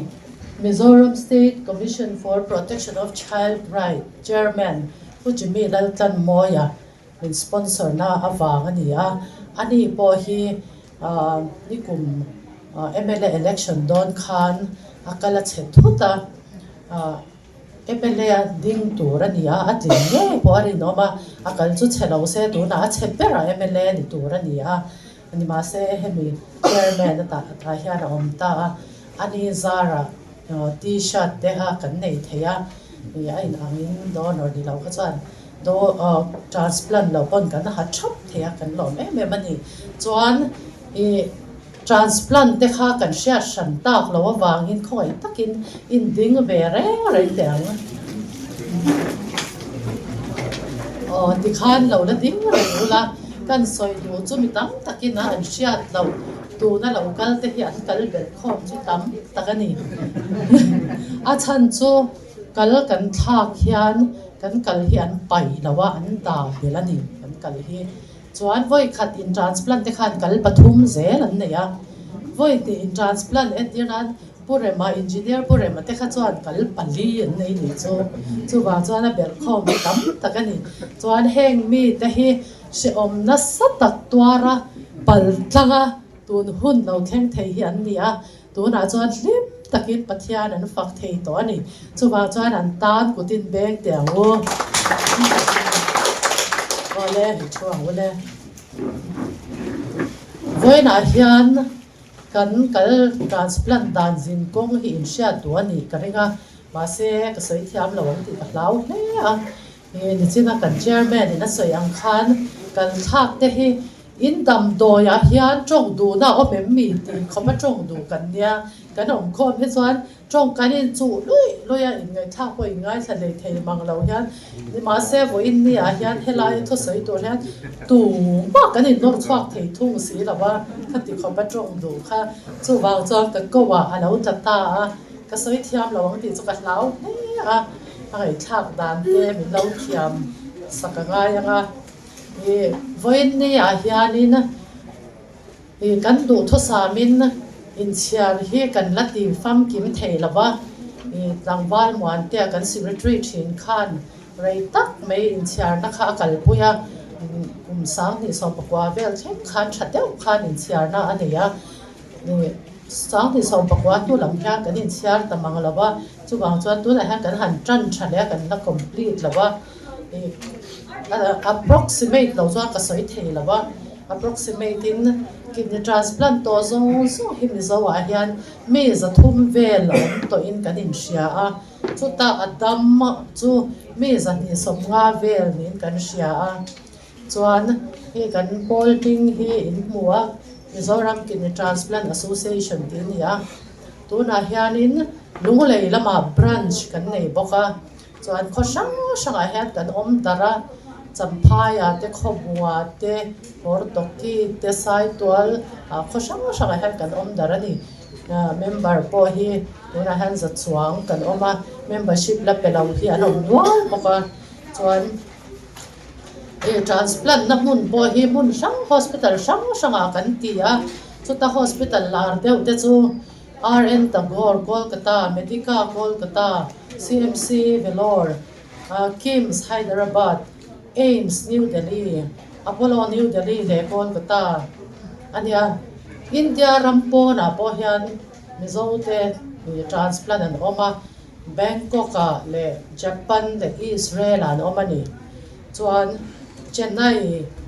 Mizoram State Commission for Protection of Child Rights Chairman ผู้จะมีลัลตันมอยาเป็นสปอนเซอร์น่าอาวางอันนี้พอฮีนี่กลุ่มMLA election โดนคันอาการละเช็ดทุตาMLA ดิ้งตัวนี่อันนี้พอรีโนมาอาการจุดเช็ดเราเสียตัวน่าเช็ดเปล่า MLA นี่ตัวนี่อันนี้มาเสียให้มี Chairman ตาเฮียนะอมตาอันนี้ซาร่าที่ชัดเดะกันในเทียไอ้นางอินโดนอดีเราก็จะโดtransplant เราปนกันหัดชอบเทียกันหล่อแม่มันนี่จวนtransplant เดะกันเสียฉันตากเราว่าวางอินคอยตักินอินดิ้งเบรอะไรเดียงที่ขันเราละดิ้งอะไรรู้ละกันซอยดูจุมิตั้งตักินนะอันเสียเราตัวนั่นเราก็จะเห็นกันแบบข้อมจุดตั้มตะกันนี่อาจารย์จูกันทักเฮียนกันเฮียนไปแล้วว่าอันดาเดลันนี่กันเฮียจวนไว้ขัดอินทรานสพลันที่ขันกันปฐุมเซลันเนี่ยไว้ที่อินทรานสพลันเอ็ดยันนั้นผู้เรียนมาอินจิเนียร์ผู้เรียนมาที่ขัดจวนกันปัลลีอันนี้นี่จูว่าจวนแบบข้อมตั้มตะกันนี่จวนแห่งมีแต่เฮียเชื่อมนัสตัดตัวระปัลตังตัวหุ่นเราแข่งเทียนเนี่ยตัวน่าจวนลิมตะกินปัทยานั้นฝักเทียตัวนี้จูว่าจวนอันตานกุตินแบงเดียวว่าเล่ช่วงว่าเล่วันอาเฮียนกันtransplant ดานจินกงหินเชียตัวนี้กันเองมาเสกสวยที่อำเราวันที่เราเนี่ยนี่จีน่ากัน chairman นี่น่าสวยอังคาร กันทากเตหิอินดำโดยเฮียนจงดูนะโอเมมีตีเขามาจงดูกันเนี่ยกันอมคนเพื่อนจงกันอินจูลุยอินไงทากไปไงทะเลเทมังเราเฮียนนี่มาเซฟอินนี่เฮียนเฮลายทศยตัวเฮียนตูบ้ากันอินนกชวักเททุ่งสีหรือว่าคติเขามาจงดูค่ะจูวางจอนกันก็ว่าเราจะตาก็สวยเทียมเราบางทีจุกันเราเนี่ยอะไรทากดานเต้มีเราเทียมสักง่ายยังไงวันนี้อาเฮียนี่นะกันดูทศามินนะอินเชียร์ที่กันลัดดีฟัมกิมเทลว่ารางวัลมวนเตียกันสิริทรีชินขันไรตักไม่อินเชียร์นะคะกันปุยกุมสังนี่สอบปกว่าเวลเช่นขันชัดเดียวขันอินเชียร์นะอันนี้นี่สังที่สอบปกว่าตัวลำยากันอินเชียร์แต่มังละว่าจุบางจวนตัวไหนกันหันจันชัดแล้วกันละ complete ละว่า approximate เราจะก็สวยเทละว่า approximating กิน transplant ตัวซงหิมิซาวะเฮียนมีจะทุ่มเวลตัวอินกันอินเชียจุดตาอดัมจูมีจะนี่สมงาเวลนี่กันเชียจวนฮีกัน holding ฮีอินมัวมิซารัมกิน transplant association ที่นี่ตัวน่าเฮียนินลุงเลยละมา branch กันในบอกจวนเขาช่างเฮียนกันดาราจำพายเตะขบัวเตะฮอร์ตกีเตะไซตัวเขาช่างเฮียนกันดารานี่member พอฮีตัวน่าเฮียนจัดสว่างกันมา membership ละเป็นเราที่อันนั้นว้าวบอกจวนtransplant นักมุนพอฮีมุนช่าง hospital ช่างกันตีสุดท้าย hospital ลาร์เดียวเตจู RN ตังกอร์โคลกัตตา Medica โคลกัตตา CMC Vellore KIMS Hyderabad AIMS New Delhi Apollo New Delhi เลโคลกัตตาอันนี้อินเดียรัมโปนะพอเฮียนมิโซเตtransplant อันออกมา Bangkok เลญี่ปุ่นเลอิสราเอลอันออกมานี่ส่วนเชนไน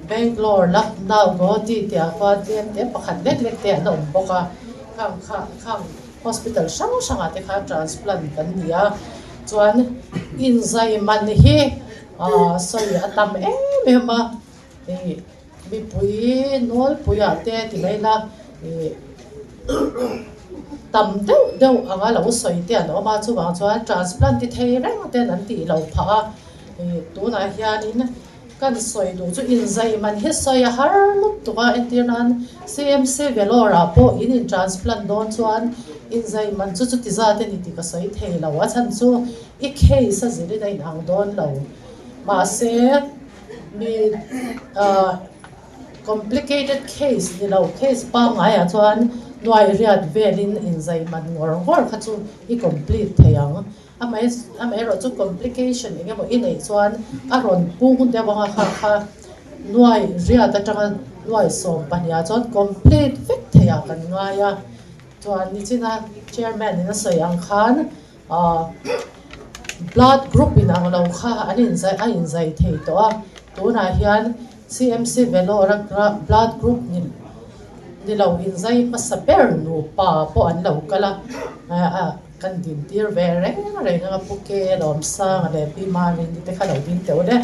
Bangalore ลักนาวโกตีเตียฟ้าเตียนประคันเล็กๆเตียนมบอกข้าง hospital ช่างเตะข้า transplant กันเนี่ยส่วนอินไซมันเฮสอยอัตมเมื่อมามีปุยนวลปุยเตะที่ไม่ละตั้มเดียวอ่างเราสอยเตียนออกมาส่วน transplant ที่ไทยแรงเตียนนั่นที่เราพาตัวไหนเฮียนี่นะกันสอยดูจุอินไซมันเฮสอยฮาร์ลุตัวเอ็นที่นั้น CMC Vellore พออิน transplant โดนส่วนอินไซมันจุที่จะเต็นที่ก็สอยเทเราว่าฉันจูอีกเคสสิริได้นางโดนเรามาเสียมี complicated case นี่เรา case ปังไงส่วนหน่วยเรียดเวลินอินไซมันงอขัดจูอี complete เทียงอเมริกา complication อย่างเงี้ยบอกอินไอส่วนอารมณ์ปุ่งเดี๋ยวว่าค่ะหน่วยเรียดแต่จังหน่วยส่งปัญญาจน complete fit เทียกันง่ายส่วนนี่ที่นะ chairman นี่นะสยังคันblood group อินอังเราค่ะอันนี้อินไซเทียตัวน่าเฮียน CMC Vellore blood group นี่เราอินไซมาสเปร์นูป่าพออันเราก็ละกันดินตีร์เวรอะไรนะพวกเกลอมซังอะไรพิมารินที่เขาเราดินเท่าเด้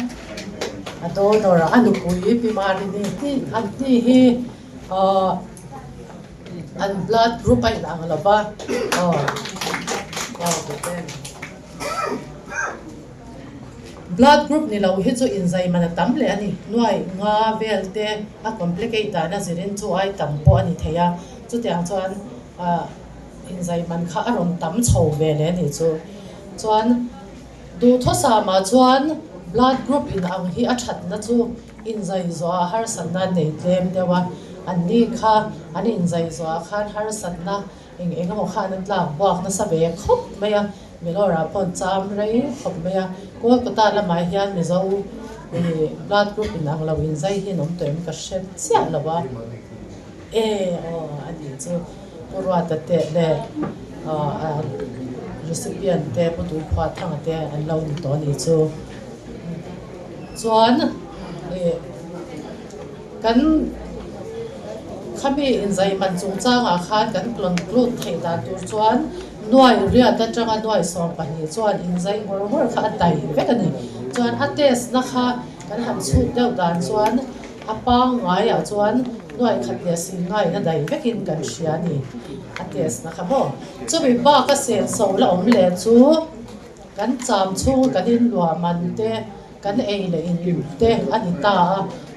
อันโตนอร์อันดุคุยพิมารินที่อันที่ฮีอัน blood group ไปหลังเราบ้าblood group นี่เราเห็นตัวอินไซมันตั้มเลยอันนี้หน่วยงาเวลเตะcomplicate นะสิเรนตัวไอตั้มพออันนี้เทียจุดอย่างส่วนอินไซมันข้าอารมณ์ตั้มโชว์เวลนี่ส่วนดูทศมาส่วน blood group อินอังฮีอัจฉรินะจูอินไซซัวฮาร์สันนั่นเองเต็มเดียวว่าอันนี้ค่ะอันนี้อินไซซัวข้าฮาร์สันนะเองก็บอกข้านั่นละบอกนั่นสบายครบไหมมีเรารับผลจำไรครบไหมก็ตาละไม่เห็นมีเจ้าblood group อินอังเราอินไซฮีน้องตัวเองก็เช็ดเสียแล้วว่าอันนี้จูผู้ว่าแต่เด็กrecipient เด็กผู้ถูกพาทางเด็กอันเราในตอนนี้จูส่วนกันข้ามีอินไซมันจงจ้างอาคารกันกลุ่นกลุ่นเทตาตัวส่วนหน่วยเรียนแต่จังหน่วยสอบปัญญาส่วนอินไซหัวข้าอันใดเวกันนี่ส่วนอัตเตสนะคะกันหันสูดเดียวกันส่วน apa ngai a chuan noi khat le sin ngai na dai vekin kan hria ni a test na kha bo chu mi ba ka sen so la om le chu kan cham chu kan in lua man te kan ei le in te ani ta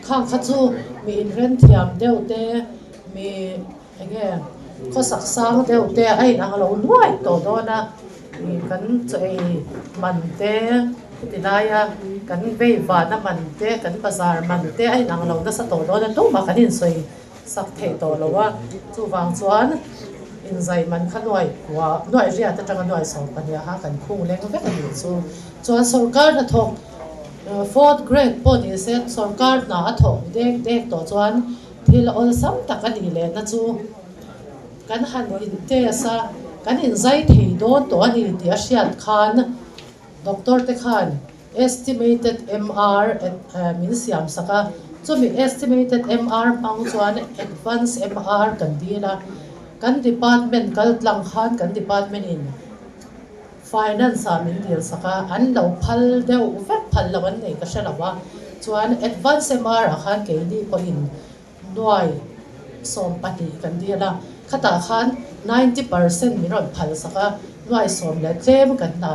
khang kha chu mi in ren thiam deu te mi ege ko sak sang deu te ai na lo nuai to do na mi kan chei man te tinaya kan vei va na man te kan bazar man te ai nang lo na sa to do na to ma kan in soi sak the to lo wa chu wang chuan in zai man kha noi wa noi ria ta tang noi so pa ya ha kan khung leng ve kan chu chuan sarkar na thok 4th grade po ni se sarkar na a thok dek to chuan thil ol sam tak ani le na chu kan han in te sa kan in zai thei do to ani ti a hriat khan Dr. Tekhan estimated MR min siam saka so mi estimated MR pang chuan advanced MR kan dila kan department kal tlang khan kan department in finance min dil saka an lo phal deu vet phal lawan nei ka shalawa chuan advanced MR a khan ke ni po in noi som pati kan dila khata khan 90% min ron phal saka noi som le tlem kan na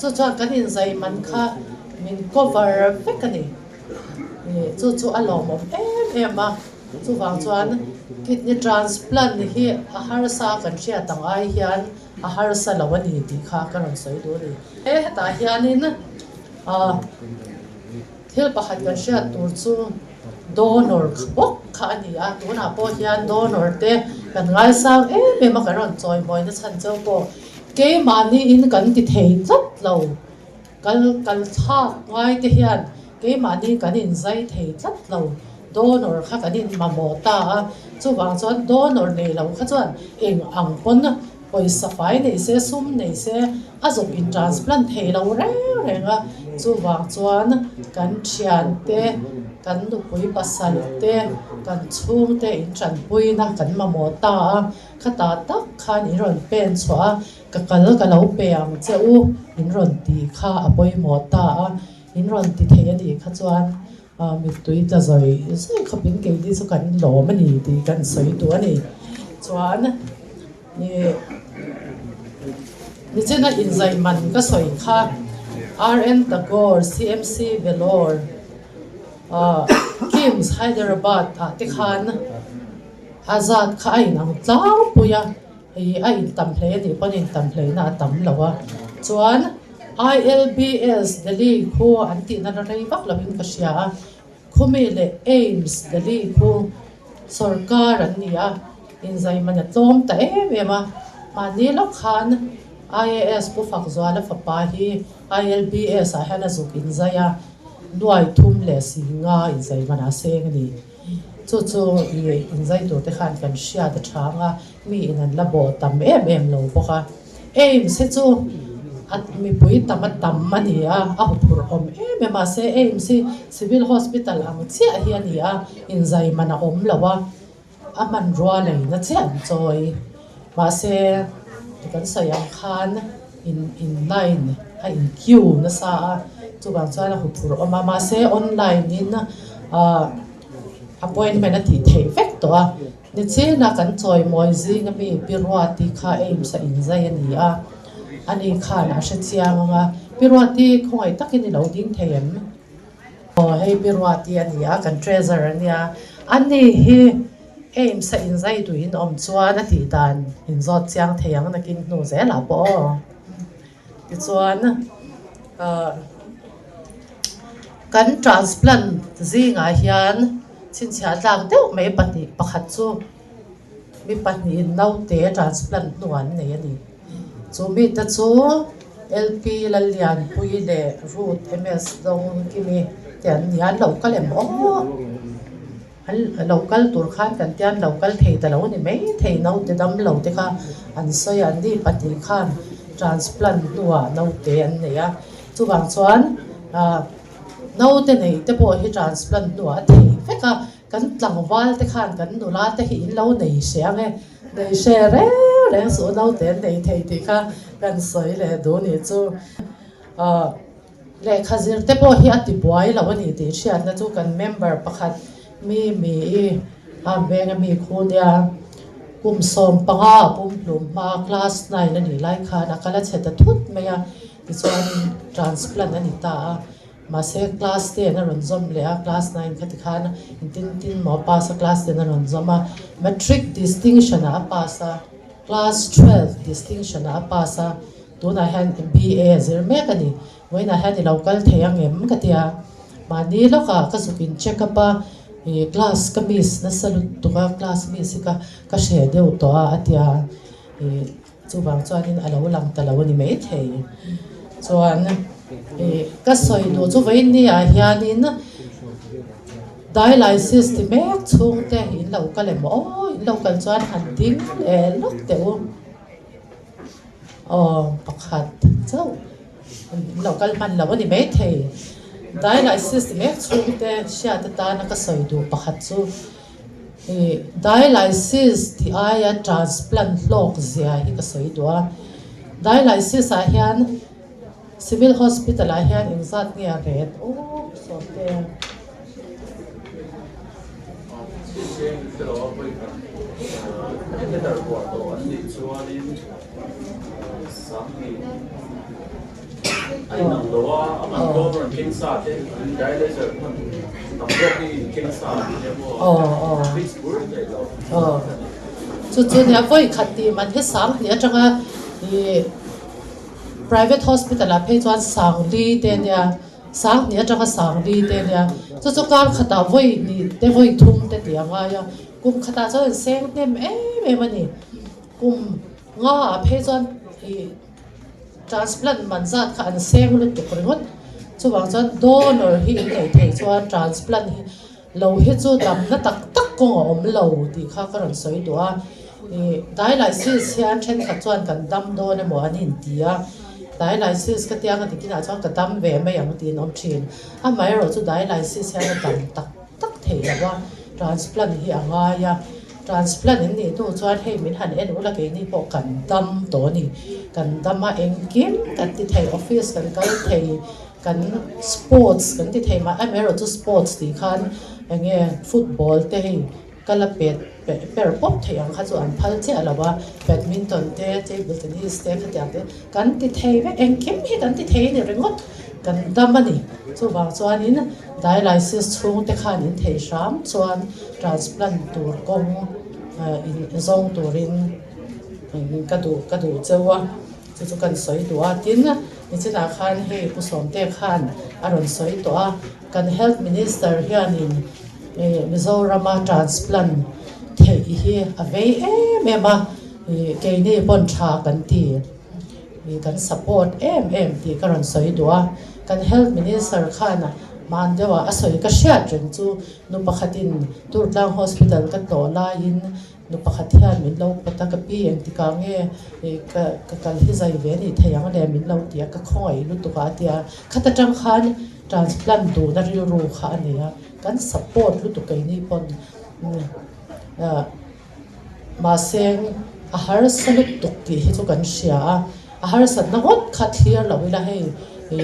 chu kan in zai man kha min cover vekani chu alom of em a chu wang chuan kidney transplant ni hi a har sa kan ria tang ai hian a har sa lawani ti kha kan soi do ni ta hianin thil pakhat kan ria tur chu donor bok kha ani a tuna po hian donor te kan ngai sang em ma kan ron choi moi na chan chau po ke mani in kan ti thei chat lo kal tha ngai te hian ke mani kan in zai thei chat lo donor kha kan in mamota chu wang chuan donor nei lo kha chuan eng ang pon poisa fai nei se sum nei se azok in transplant thei lo renga chu wang chuan kan thian te kan nu pui pasal te kan chung te in tran pui na kan mamota khata tak khan in ron pen chwa kakal ka lo peang cheu in ron ti kha apoi mota in ron ti thei ani kha chuan mi tui ta zoi sai khapin ke di chu kan lo mani ti kan soi tu ani chuan ni chena in zai man ka soi kha RN Tagore CMC Velor Kims Hyderabad te khan Azad kha ai nang tlang puya ai tam hle ni panin tam hle na tam lawa chuan ILBS Delhi khu anti na rei vak lovin ka sia khumele aims Delhi khu sarkar ania in zai man tlom ta ema mani lo khan IAS pu fak zwala fa pa hi ILBS a hana zuk in zaya nuai thum le singa in zai mana seng ni chu in zai to te khan kan sia ta thanga mi in an labo tam em lo boka aim se chu at mi pui tam mania a phur om ma se aim si civil hospital ang chia hiania in zai mana om lawa aman ro le na chen choi ma se kan sayang khan in line in queue na sa chu bang cha na phur om ma se online in appointment ati thei vek to ni che na kan choi moi zing mi pirwati kha aim sa in zai ani ani kha na sha chiang nga pirwati khoi takin lo ding theim hei pirwati ani kan treasure ani hi aim sa in zai tu in om chuan ati dan in zot chiang theiang na kin nu ze la po ti chuan kan transplant zinga hian chin chia tlang deuh mai pati pakhat chu mi pahni in nau te transplant nuan nei ani chu mi ta chu LP lalian pui le root MS dong kimi tian nian local em local tur khan kan tian local thei ta lo ni mai thei nau te dam lo te kha an soi an di pati khan transplant nuwa nau te an nei a chu bang chuan nau te nei te po hi transplant nuwa thei veka kan tlangwal te khan kan nula te hi in lo nei siang nei she re so nau te nei thei ti kha kan soi le do ni chu le khazir te po hi ati buai lo ni ti chiat na chu kan member pakhat มีเวงมีครูเดียกุมสมปังอาปุ่มหลุมมาคลาสไหนนั่นนี่ไล่ค่ะนักการเศรษฐทุนไม่อะที่ส่วนทรานสพลานนั่นนี่ตามาเซคลาสเดียนั่นรอนซอมเลยคลาสไหนคัดค้านะตินหมอปาสคลาสเดียนั่นรอนซอมมาแมทริกดิสติงชันอะปาสคลาส12ดิสติงชันอะปาสตัวนั้นเห็น BA เซอร์เมกันนี่ไว้นะเห็นที่เราเกิดเทียงเอ็มกันเดียมานี่แล้วก็สุกินเช็คกับว่าคลาสก็มีนั่นสรุปตัวคลาสมีสิก็เฉดเดียวตัวอัตยาจูบางส่วนนี่เราลังแต่เรานี่ไม่เท่ส่วนก็สอยดูจูไว้นี่อาเฮียนี่นะได้ไลเซนส์ที่แม่ช่วงแต่อินเราก็เลยบอกเราก็ส่วนหันดิ้งลูกเดียวประคัดเจ้าเราก็มันเรานี่ไม่เท่ได้ไลเซนส์ที่แม่ช่วงแต่เชื่อแต่ตานักสอยดูประคัดจูได้ไลเซนส์ที่อายาทรานสพลานต์โลกเสียที่ก็สอยดูได้ไลเซนส์อาเฮียนCivil Hospital ahian inzat ngia ret sote ai nang lowa aman government king sa te dialyzer tampoki king sa ne mo Pittsburgh de lo chu ne voi khati man he sam ne atanga ni private hospital a phei chuan sangli te nia sang nia atanga sangli te nia chu kal khata voi ni te voi thum te tianga ya kum khata chuan seng nem mani kum nga a phei chuan transplant manzat kha an seng lu tu kringot chu wang chuan donor hi nei thei chuan transplant hi lo hi chu dam na tak ko om lo ti kha karon soi doa dialysis hian then kha chuan kan dam do ne mo anin tia dialysis ka tiang ti kina chuan ka dam ve mai ang tin om thin a mai ro chu dialysis hian dam tak thei lawa transplant hi anga ya transplant ni tu chuan hei min han en ula ke ni po kan dam to ni kan dama engkim kan ti thei office kan kal thei kan sports kan ti thei ma a mai ro chu sports ti khan enge football te hei kala per pop thei ang kha chu an phal che alawa badminton te table tennis te khatiang te kan ti thei ve engkim hi kan ti thei ni ringot kan damani chu wang chuan in dialysis chung te khan in thei sham chuan transplant tur kong in zong turin kadu chewa chu kan soi duwa tin ni china khan he pusom te khan aron soi to a kan health minister hianin Mizoram transplant thei hi avei mema ke ni pon tha kan ti kan support ti karon soi duwa kan health minister khana man dewa asoi ka shia tren chu nu pakhatin turtlang hospital ka to la in nu pakhathian min lo pata ka pi eng ti ka nge ka kal hi zai ve ni thayang le min lo tia ka khoi lu tu ka tia khata tang khan transplant du na ri ru kha ania kan support lu tu kai ni pon ma seng a har salut tuk ti hi chu kan shia a har sat na hot khat hier lo ila hei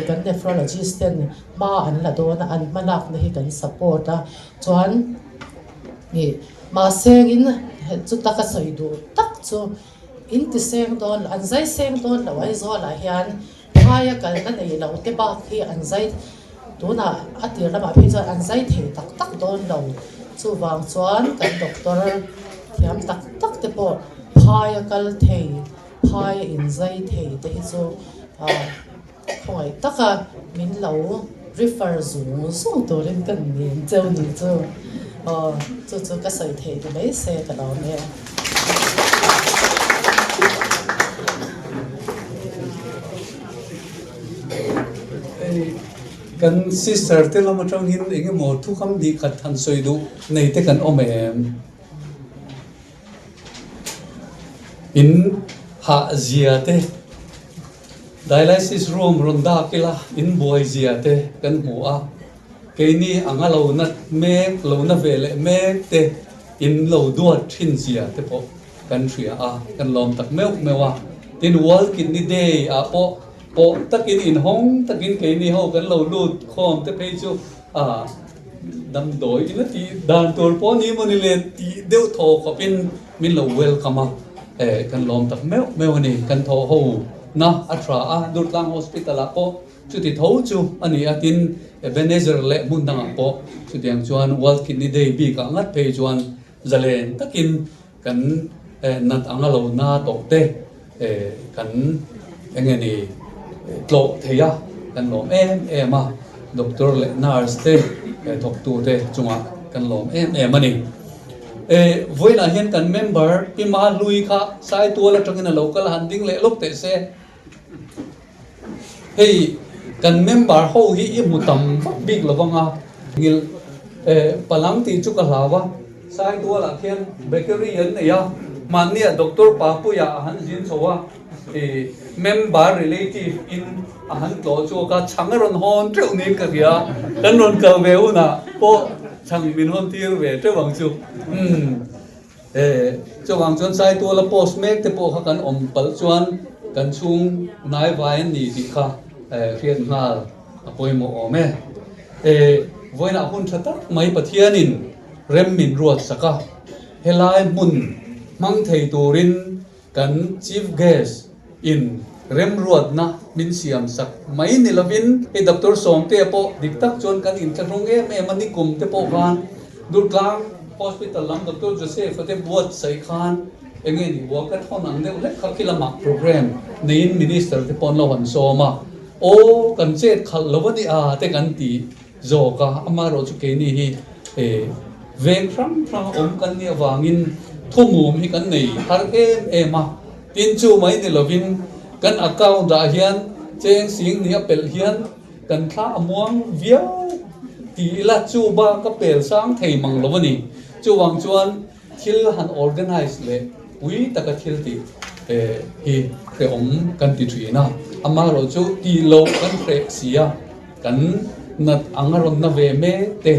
kan nephrologist ten ma an la do na an malak na hi kan support a chuan ni ma seng in chu ta ka soi du tak chu in ti seng don an zai seng don lo ai zo la hian phaya kal na nei lo te ba khi an zai tu na atir lama phi chuan an zai the tak don lo chu wang chuan kan doctor thiam tak te po phaya kal thei phaya in zai thei te hi chu khoi taka min lo refer zung to len kan nin cheu ni chu chu ka sai thei tu mai se ka lo ne kan sister te lama tang hin enge mo thu kham di khat than soi du nei te kan omem in ha zia te dialysis room ronda kila in boy zia te kan mu a ke ni anga lo na me lo na vele me te in lo duat thin zia te po kan thria a kan lom tak mewa tin world kidney day a po takin in hong takin ke ni ho kan lo lut khom te pe chu ดำโดยอินที่ด่านตัวป้อนี้มันเลยที่เดี๋ยวโทรเขาเป็นมินเราเวลคัมกันลอมตักแมวนี่กันโทรหูนะอัตราดูดลังฮอสพิทอลละก็จุดที่โทรจูอันนี้อาทินเบเนเซอร์เละมุนดังอ่ะก็จุดที่ยังชวนวอลคินนี่เดย์บีกังัดเพย์ชวนจะเล่นตักินกันนัดอังเราหน้าตกเตกันยังไงนี่โกรธเทียกันลอมมาด็อกเตอร์และนาร์สเตทบตัวเตจงอ่ะกันลอมมานี่วันนั้นเห็นกันเมมเบอร์พี่มาลุยค่ะสายตัวละตรงนั้นเราก็หันดิ้งเละลบเตะเสเฮ้ยกันเมมเบอร์เขาฮีอิมุตัมบิ๊กละวังอ่ะงิลพลังตีจุกลาวะสายตัวละเขียนเบเกอรี่ยันเนี่ยมันเนี่ยด็อกเตอร์ปาปุยาหันจินโซวะmember relative in ahan tlo chu ka changaron hon treu ni ka ria kan ron ka veu na po chang min hon tir ve tre wang chu chu wang chon sai tu la post mek te po kha kan om pal chuan kan chung nai vai ni ti kha rian ngal apoi mo ome voina hun thata mai pathianin rem min ruat saka helai mun mang thei turin kan chief guest in rem ruat na min siam sak mai ni lovin e doctor som te po diktak chon kan in thlong mani kum te po gan durklang hospital lam doctor joseph te buat sai khan enge ni wa ka thon ang de le khakilama program nin minister te pon lo han soma o kan chet khal lowani a te kan ti zo ka amaro chu ke ni hi veng thang om kan ni awangin thumum hi kan nei har ma tin chu mai ni lovin kan account da hian cheng sing ni apel hian kan thla amuang viau ti la chu ba ka pel sang thei mang lovani chu wang chuan thil han organize le ui taka thil ti hi ke om kan ti thina amaro chu ti lo kan pre sia kan nat angaron na ve me te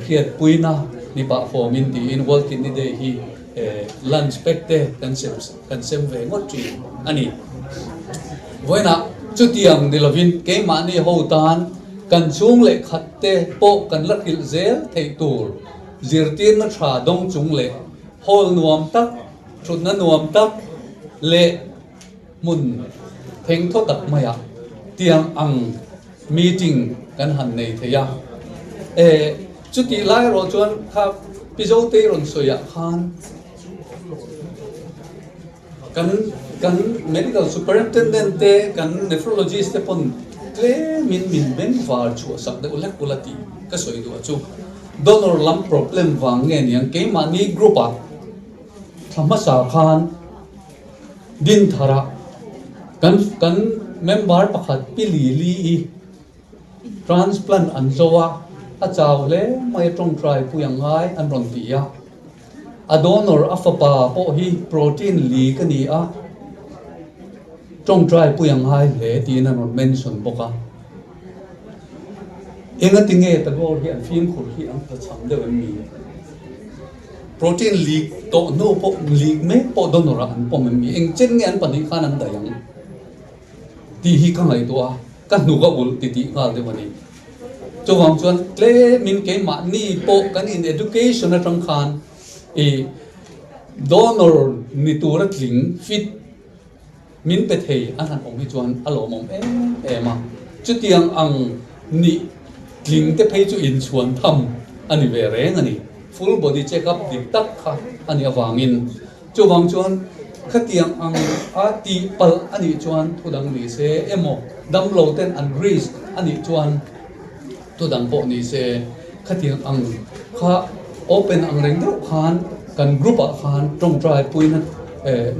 hiat puina ni pa formin ti in work in ni de hi lunch pack te kan sem ve ngot tri ani voina chutiang ni lovin ke ma ni ho tan kan chung le khat te po kan lakil zel thei tur zirtin na tha dong chung le hol nuam tak thut na nuam tak le mun theng tho tak maya tiang ang meeting kan han nei theya chuti lai ro chuan kha pizo te ron soya khan kan medical superintendent te kan nephrologist te pon tle min ben var chu sak de ulak ulati ka soi du chu donor lam problem wang nge niang ke mani group a thamasa khan din thara kan member pakhat pili li transplant an zowa a chaw le mai tong try puyang ngai an ron tia a donor afapa po hi protein li ka ni a tong try puyang ngai le ti na non mention boka enga tinge ta go hi an film khur hi an ta cham de mi protein li to no po li me po donor an po mi eng chen nge an pani khan an da yang ti hi ka ngai to a ka nu ga ul ti ti ngal de mani chu wang chuan tle min ke ma ni po kan in education atang khan donor ni tura tling fit min pe thei an han om hi chuan alo mom ma chu tiang ang ni tling te phei chu in chuan tham ani ve reng ani full body check up dik tak kha ani awangin chu wang chuan khatiang ang a ti pal ani chuan thudang ni se emo dam lo ten an grease ani chuan thudang po ni se khatiang ang kha open ang reng do khan kan group a khan tong try puina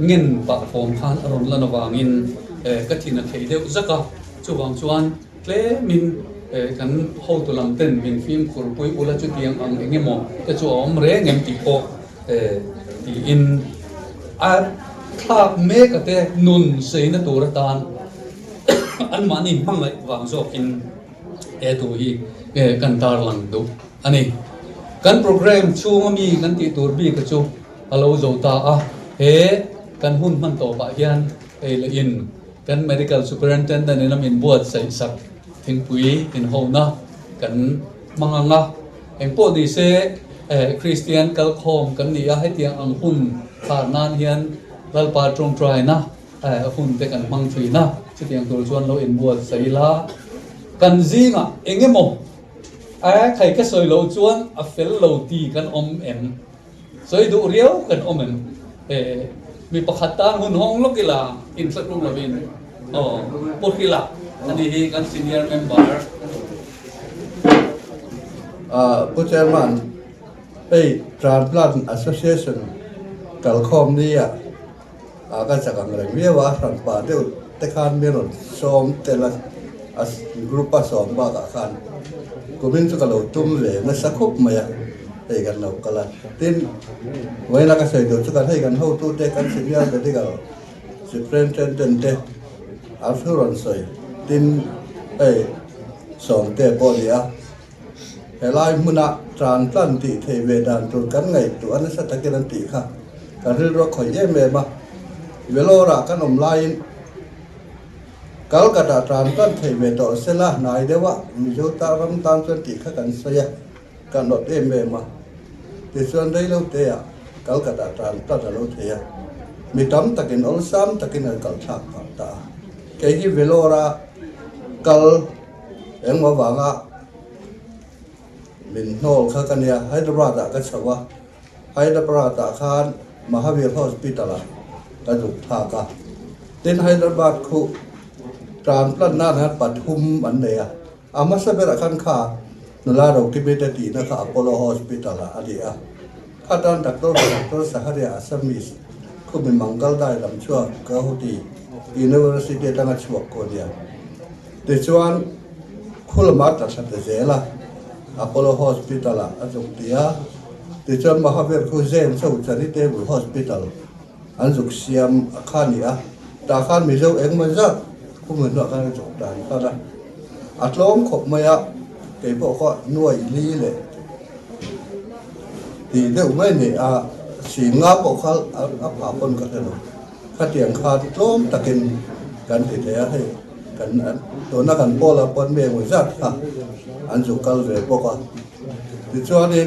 ngin pa form khan aron lanawangin kathina theideu zaka chuwang chuan tle min kan ho to lam ten min film khur pui ula chu tiang ang engemo te chu om re ngem ti po ti in a thak me ka te nun seina tur tan an mani mangai wang zo in tu hi kan tar lang do ani kan program chunga mi kan ti tur bi ka chu alo zo ta a he kan hun man to ba hian le in kan medical superintendent in am in buat sai sak thing pui in ho na kan manganga eng po di se Christian kalkhom kan ni a hai tiang ang hun khar nan hian lalpa trong trai na hun te kan mang thui na chi tiang tur chuan lo in buat saila kan zinga engemo khai ka soi lo chuan a fel lo ti kan om em soi du riau kan om em mi pakhatan hun hong lokila in saklum lavin pokila ani hi kan senior memberผู้chairman Transplant Association กัลคอมนี่ก็จะกังเรื่องวิวาสันป่าเดียวแต่การมีรถซ้อมแต่ละกลุ่มซ้อมบ้ากันกูมินจะกล่าวตุ้มเลยนั่นสักคุบมาให้กันเรากลัดทิ้งไว้นักเสียดูจะกันให้กันเข้าตู้เด็กกันสิ่งนี้แต่ที่เราสิเฟรนเทนเทนเตอัลฟิรอนใส่ทิ้งซ้อมแต่พอดีเฮลัยมุนะทรานพลันติเทเวดานตุนกันไงตัวนั้นสัตย์กันติค่ะการเรื่องรถขอยเย่เมมาเวลารักกันอมไลน์กัลกตาทรานพลันเทเวดอเซล่านายเดวะมีโจตารัมตันสันติค่ะกันเสียกันรถเย่เมมาแต่ส่วนได้เราเทียกัลกตาทรานพลันเราเทียมีตั้มตะกินอลซัมตะกินกัลชักผักตาแค่ที่เวลารักกัลเอ็งมาวังมินโนลข้ากันเนี่ยไฮเดรบราตะก็ชาวะไฮเดรบราตะคานมหาวิทยาลัยฮอสพิทอลกระดูกทากะเดินไฮเดรบราตคุตรานพลันนาฮัดปัดหุมอันเดียอามาสเปรคันขานุลาโรกิเบตตีนะคะอพอลโลฮอสพิทอลอันเดียข้าตอนดักตัวสหรัฐอาสมิสคุมีมังกรได้ลำชั่วกะหุดียูนิเวอร์ซิตี้ตั้งแต่ช่วงก่อนเนี่ยแต่ชวนคุลมาตัดสัตย์เจล่ะApollo Hospital azuk dia tichon mahaver khuzen so charitable hospital anzuk siam akhania ta khan mi zo eng ma za kumun no kan jok dan kada atlom khop maya ke bo kho nuai li le ti de mai ni singa bo khal a pa pon ka thelo kha tiang kha tlom takin kan ti the hai kan to na kan pola pon me mo za khaอันสุกัลเวปกติดชวนนี้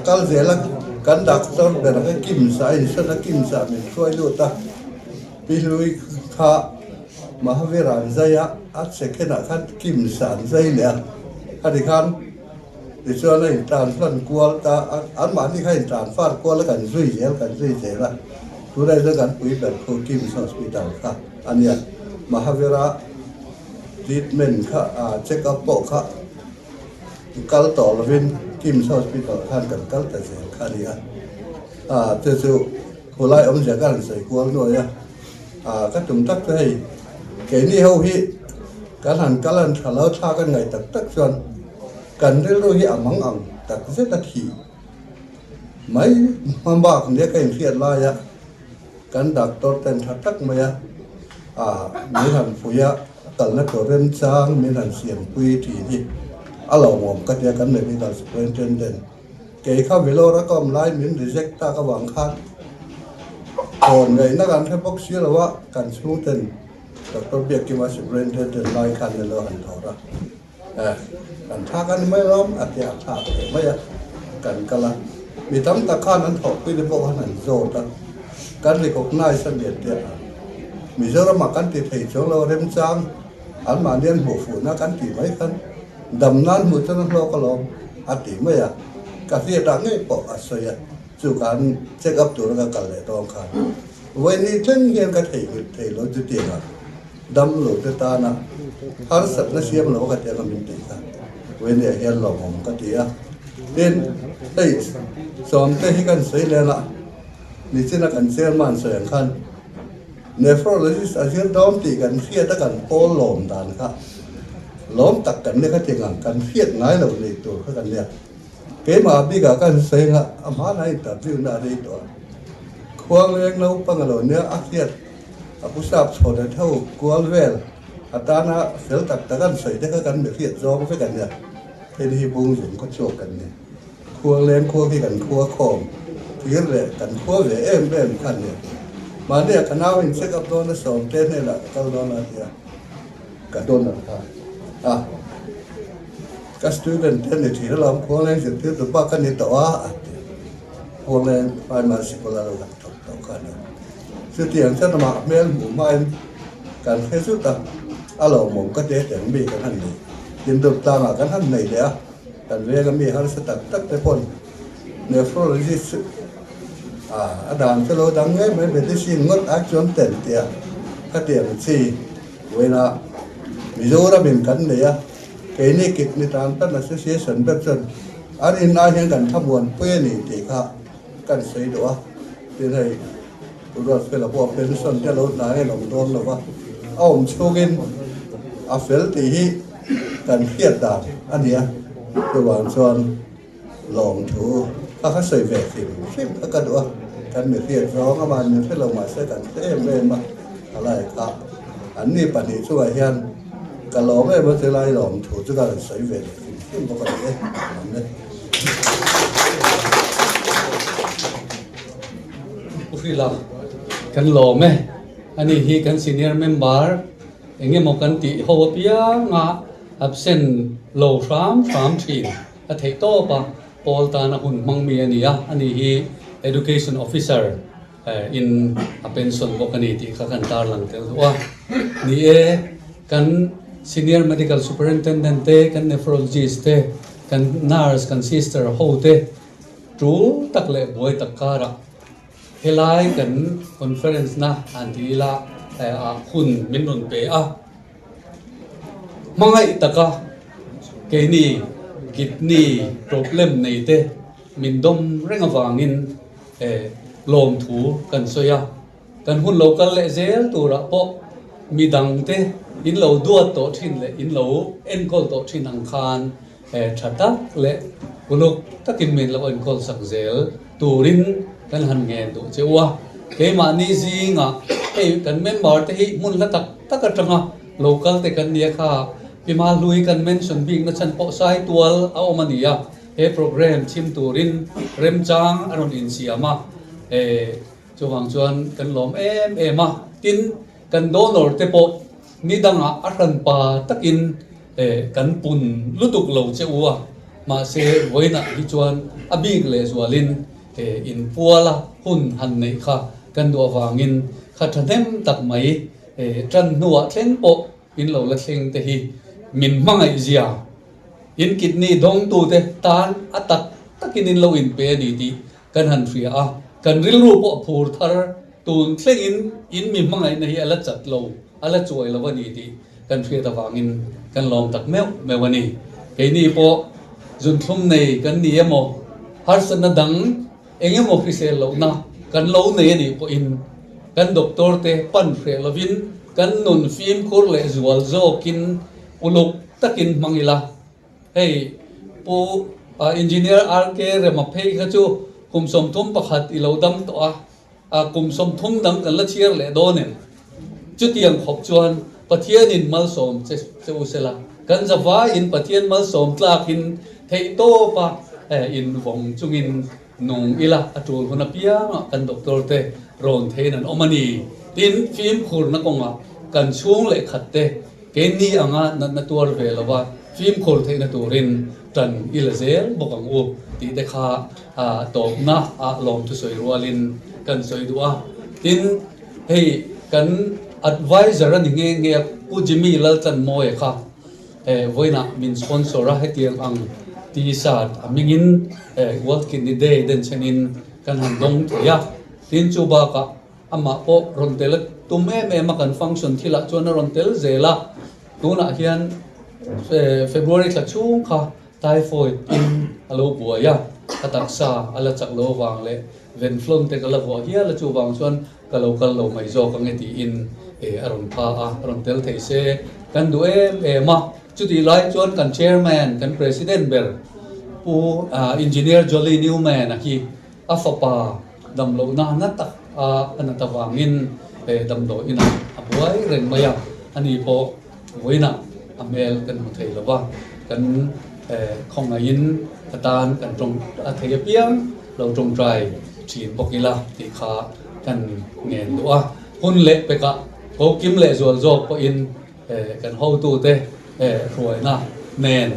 กัลเวลกันดักต้นเป็นอะไรกิมสายสุดกิมสายมันช่วยดูตาพิลุยข้ามหาวิทยาลัยใจอัดเสกนักขัดกิมสายใจเนี่ยขัดอีกครั้งติดชวนนี้ตานฟันกวลตาอันมันที่ให้ตานฟันกวลแล้วกันซุยเจลกันซุยเจละทุเรศด้วยกันปุยแบบโคกิมสอสปิตาลค่ะอันนี้มหาวิทยาลัยtreatment ค่ะเช็คอัพโปะค่ะกัลต่อละวินกิมส์ฮอสพิทอลท่านกันกัลแต่เสียค่านี้เจ้าจู่คนไล่อมเสียกันใส่กวงด้วยก็จุ่มตักให้เกนี่เขาฮิการหันกันทะเลาะชากันไงตักชวนกันเรื่องรู้ฮิมังตักเสียตะขี่ไม่มันบ้าคนเดียวก็ยังเครียดลายกันดักตัวเต็นทักมามีหันฟุยกันนักตัวเรียนจ้างมีหันเสียงปุยทีนี่เราหวงก็เดียกันเลยมีการสเปรย์เด่นเกี่ยข้าววิโรแล้วก็ไล่มินรีเจ็คตากระหว่างคันคนเลยนักการแค่พกเชื่อว่าการสู้เด่นดร.เบียกิมาสเปรย์เด่นไล่คันเลยหันทอระกันท่ากันไม่ล้อมอัดยาท่าไม่กันกันละมีตั้มตะข้านั้นถอดไปในพวกนั้นโจดกันเลยกบนายเสนียดเดียมีเจ้าละมากันติดเหตุช่วงเราเริ่มจ้างอันมาเรียนหัวฝูนักกันติดไว้กันดำน้ำมือจะนั่งรอก็ลองอัดติไม่กาเฟียดังไงปอกอัศยจู่การเช็คอัพตัวแล้วกันเลยต้องการวันนี้ฉันเรียนกันเหตุเราจะเตียงดำหลุดตานะฮาร์สัตน์เสียมเราก็เตียงกันเป็นตีกันวันนี้เรียนหลงผมก็เตียเรียนได้สอนได้ให้กันสวยเลยละนี่ฉันกันเสียมันสวยขันnephrologist อาจจะต้องตีกันเครียดกันโปหลอมด่านค่ะหลอมตักกันเนี่ยก็เตียงกันเครียดง่ายเราเลยตัวกันเนี่ยเกี่ยมาบีกับกันเสียงอามาไหนตัดวิวนาดีตัวควงเลี้ยงเราปังเราเนี่ยเครียดผู้ชายโสดเท่ากวลเวลอัตรานะเสียตักตะกันใส่ได้กันแบบเครียดร้องไปกันเนี่ยเป็นที่บุ้งหยุดก็โจกันเนี่ยควงเลี้ยงควงที่กันควงคอมที่เละกันควงเวเอ็มกันเนี่ยมาเนี่ยคณะวินเซกับโดนสองเต้นนี่แหละก็โดนอะไรกันโดนอะไร ก็ student เทนนิทีเราพวกเล่นสิที่ตัวป้ากันนี่ตัวพวกเล่นไปมาสิบล้านละต่อกันสุดที่อย่างเช่นมาเมลหมู่ไม่การให้สุดอ่ะอารมณ์ผมก็เจ๊แต่มีกันท่านนี้ยินดีตามกันท่านไหนเดียกันเรียกกันมีฮาร์สตัดตักแต่คนเนฟโรโลจิสอาดามจะเราดังไงไม่เป็นที่สิ่งงดอักจนเต็มเดียก็เตียงสี่เวลามิโซราบินกันเนี่ยเกนี่กิจนิทานตั้งแต่เสียสันแบบจนอันนี้น่าเห็นกันขบวนเพื่อนนี่ตีค่ะกันใส่ตัวที่ให้ตัวเราเป็นพวกเป็นส่วนที่เราหนาให้เราโดนหรือว่าเอาผมชูกินอาเฟลตีฮีกันเครียดดาบอันเนี้ยตัววางส่วนหลงถูถ้าเขาใส่แหวนฟิล์มก็ดูกันมีเครียดร้องก็มาเนี่ยที่เรามาใส่กันเต็มเลยมาอะไรครับอันนี้ปฏิช่วยเฮียนกันหลงไม่มาเท่าไรหลงถูจะกันใส่แหวนฟิล์มก็กันเลยนั่น Ufila kan lo me ani hi kan senior member enge mo kan ti ho pia nga absent lo ram thin a thei to pa pol ta na hun mang mi ani ya ani hi education officer in a pension bokani ti kha kan tar lang tel wa ni e kan senior medical superintendent te kan nephrologist te kan nurse kan sister ho te tru tak le boy takara helai kan conference na antila hun min nun pe a mangai taka keini kidney problem nei te min dom renga wangin lom thu kan soya kan hun local le zel tura po midang te in lo duat to thin le in lo enkol to thin ang khan thatak le uluk takin min lo enkol sak zel turin kan han ngen du chewa ke ma ni zinga e kan member te hi mun la tak tak atanga local te kan nia kha pima lui kan mention bing na chan po sai tual a omania he program chim turin remchang aron in siama chuwang chuan kan lom ma tin kan donor te po ni danga aran pa takin kan pun lutuk lo chewa ma se voina hi chuan abig le zwalin in puala hun han nei kha kan do wangin kha thanem tak mai tran nuwa thleng po in lo la thleng te hi min mangai zia in kidney dong tu te tan atak takin in lo in pe ni ti kan han ria a kan ril ru po phur thar tun thleng in mi mangai na hi ala chat lo ala choi lo wani ti kan ria ta wangin kan lom tak mewani ke ni po jun thum nei kan ni emo har san dang enge mo krisel lo na kan lo nei ni po in kan doctor te pan fre lovin kan nun film kur le zual zo kin uluk takin mangila hey po engineer rk re ma phei kha chu kum som thum pakhat i lo dam to a kum som thum dang kan la chiar le do nen chu tiang khop chuan pathian in mal som che usela kan zawa in pathian mal som tlakin thei to pa in vong chungin nung ila atul hona pia kan doctor te ron theinan omani tin film khur na konga kan chung le khatte ke ni anga na tur ve lawa film khur theina turin tan ilazel bokang u ti te kha to na a lom tu soi rualin kan soi duwa tin hei kan advisor ani nge pu jimi lal chan moe kha voina min sponsor a hetiang ang ti sat amingin world kidney day den chenin kan han dong thia tin chu ba ka ama po rontel tume me ma kan function thila chona rontel zela tuna hian february tla chung kha typhoid in alo buaya ataksa ala chaklo wang le ven flon te kala bo hian la chu wang chuan kal lo mai zo ka nge ti in aron pha a rontel theise kan du ma chuti lai chuan kan chairman kan president ber pu engineer Jolly Newman aki afapa damlo na natak anatawangin damlo ina abuai ren maya ani po voina amel kan muthei lawa kan khongain katan kan tong athei piang lo tong trai chin bokila ti kha kan ngen doa hun le peka ko kim le zol zo po in kan ho tu te ruai na nen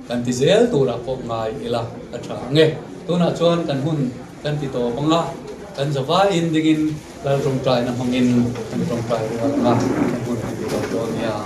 kan ti zel tu ra ko ngai ila atha nge tu na chuan kan hun kan ti to panga kan zawa in digin lal rong trai na mangin kan rong trai ra kan hun ti to ya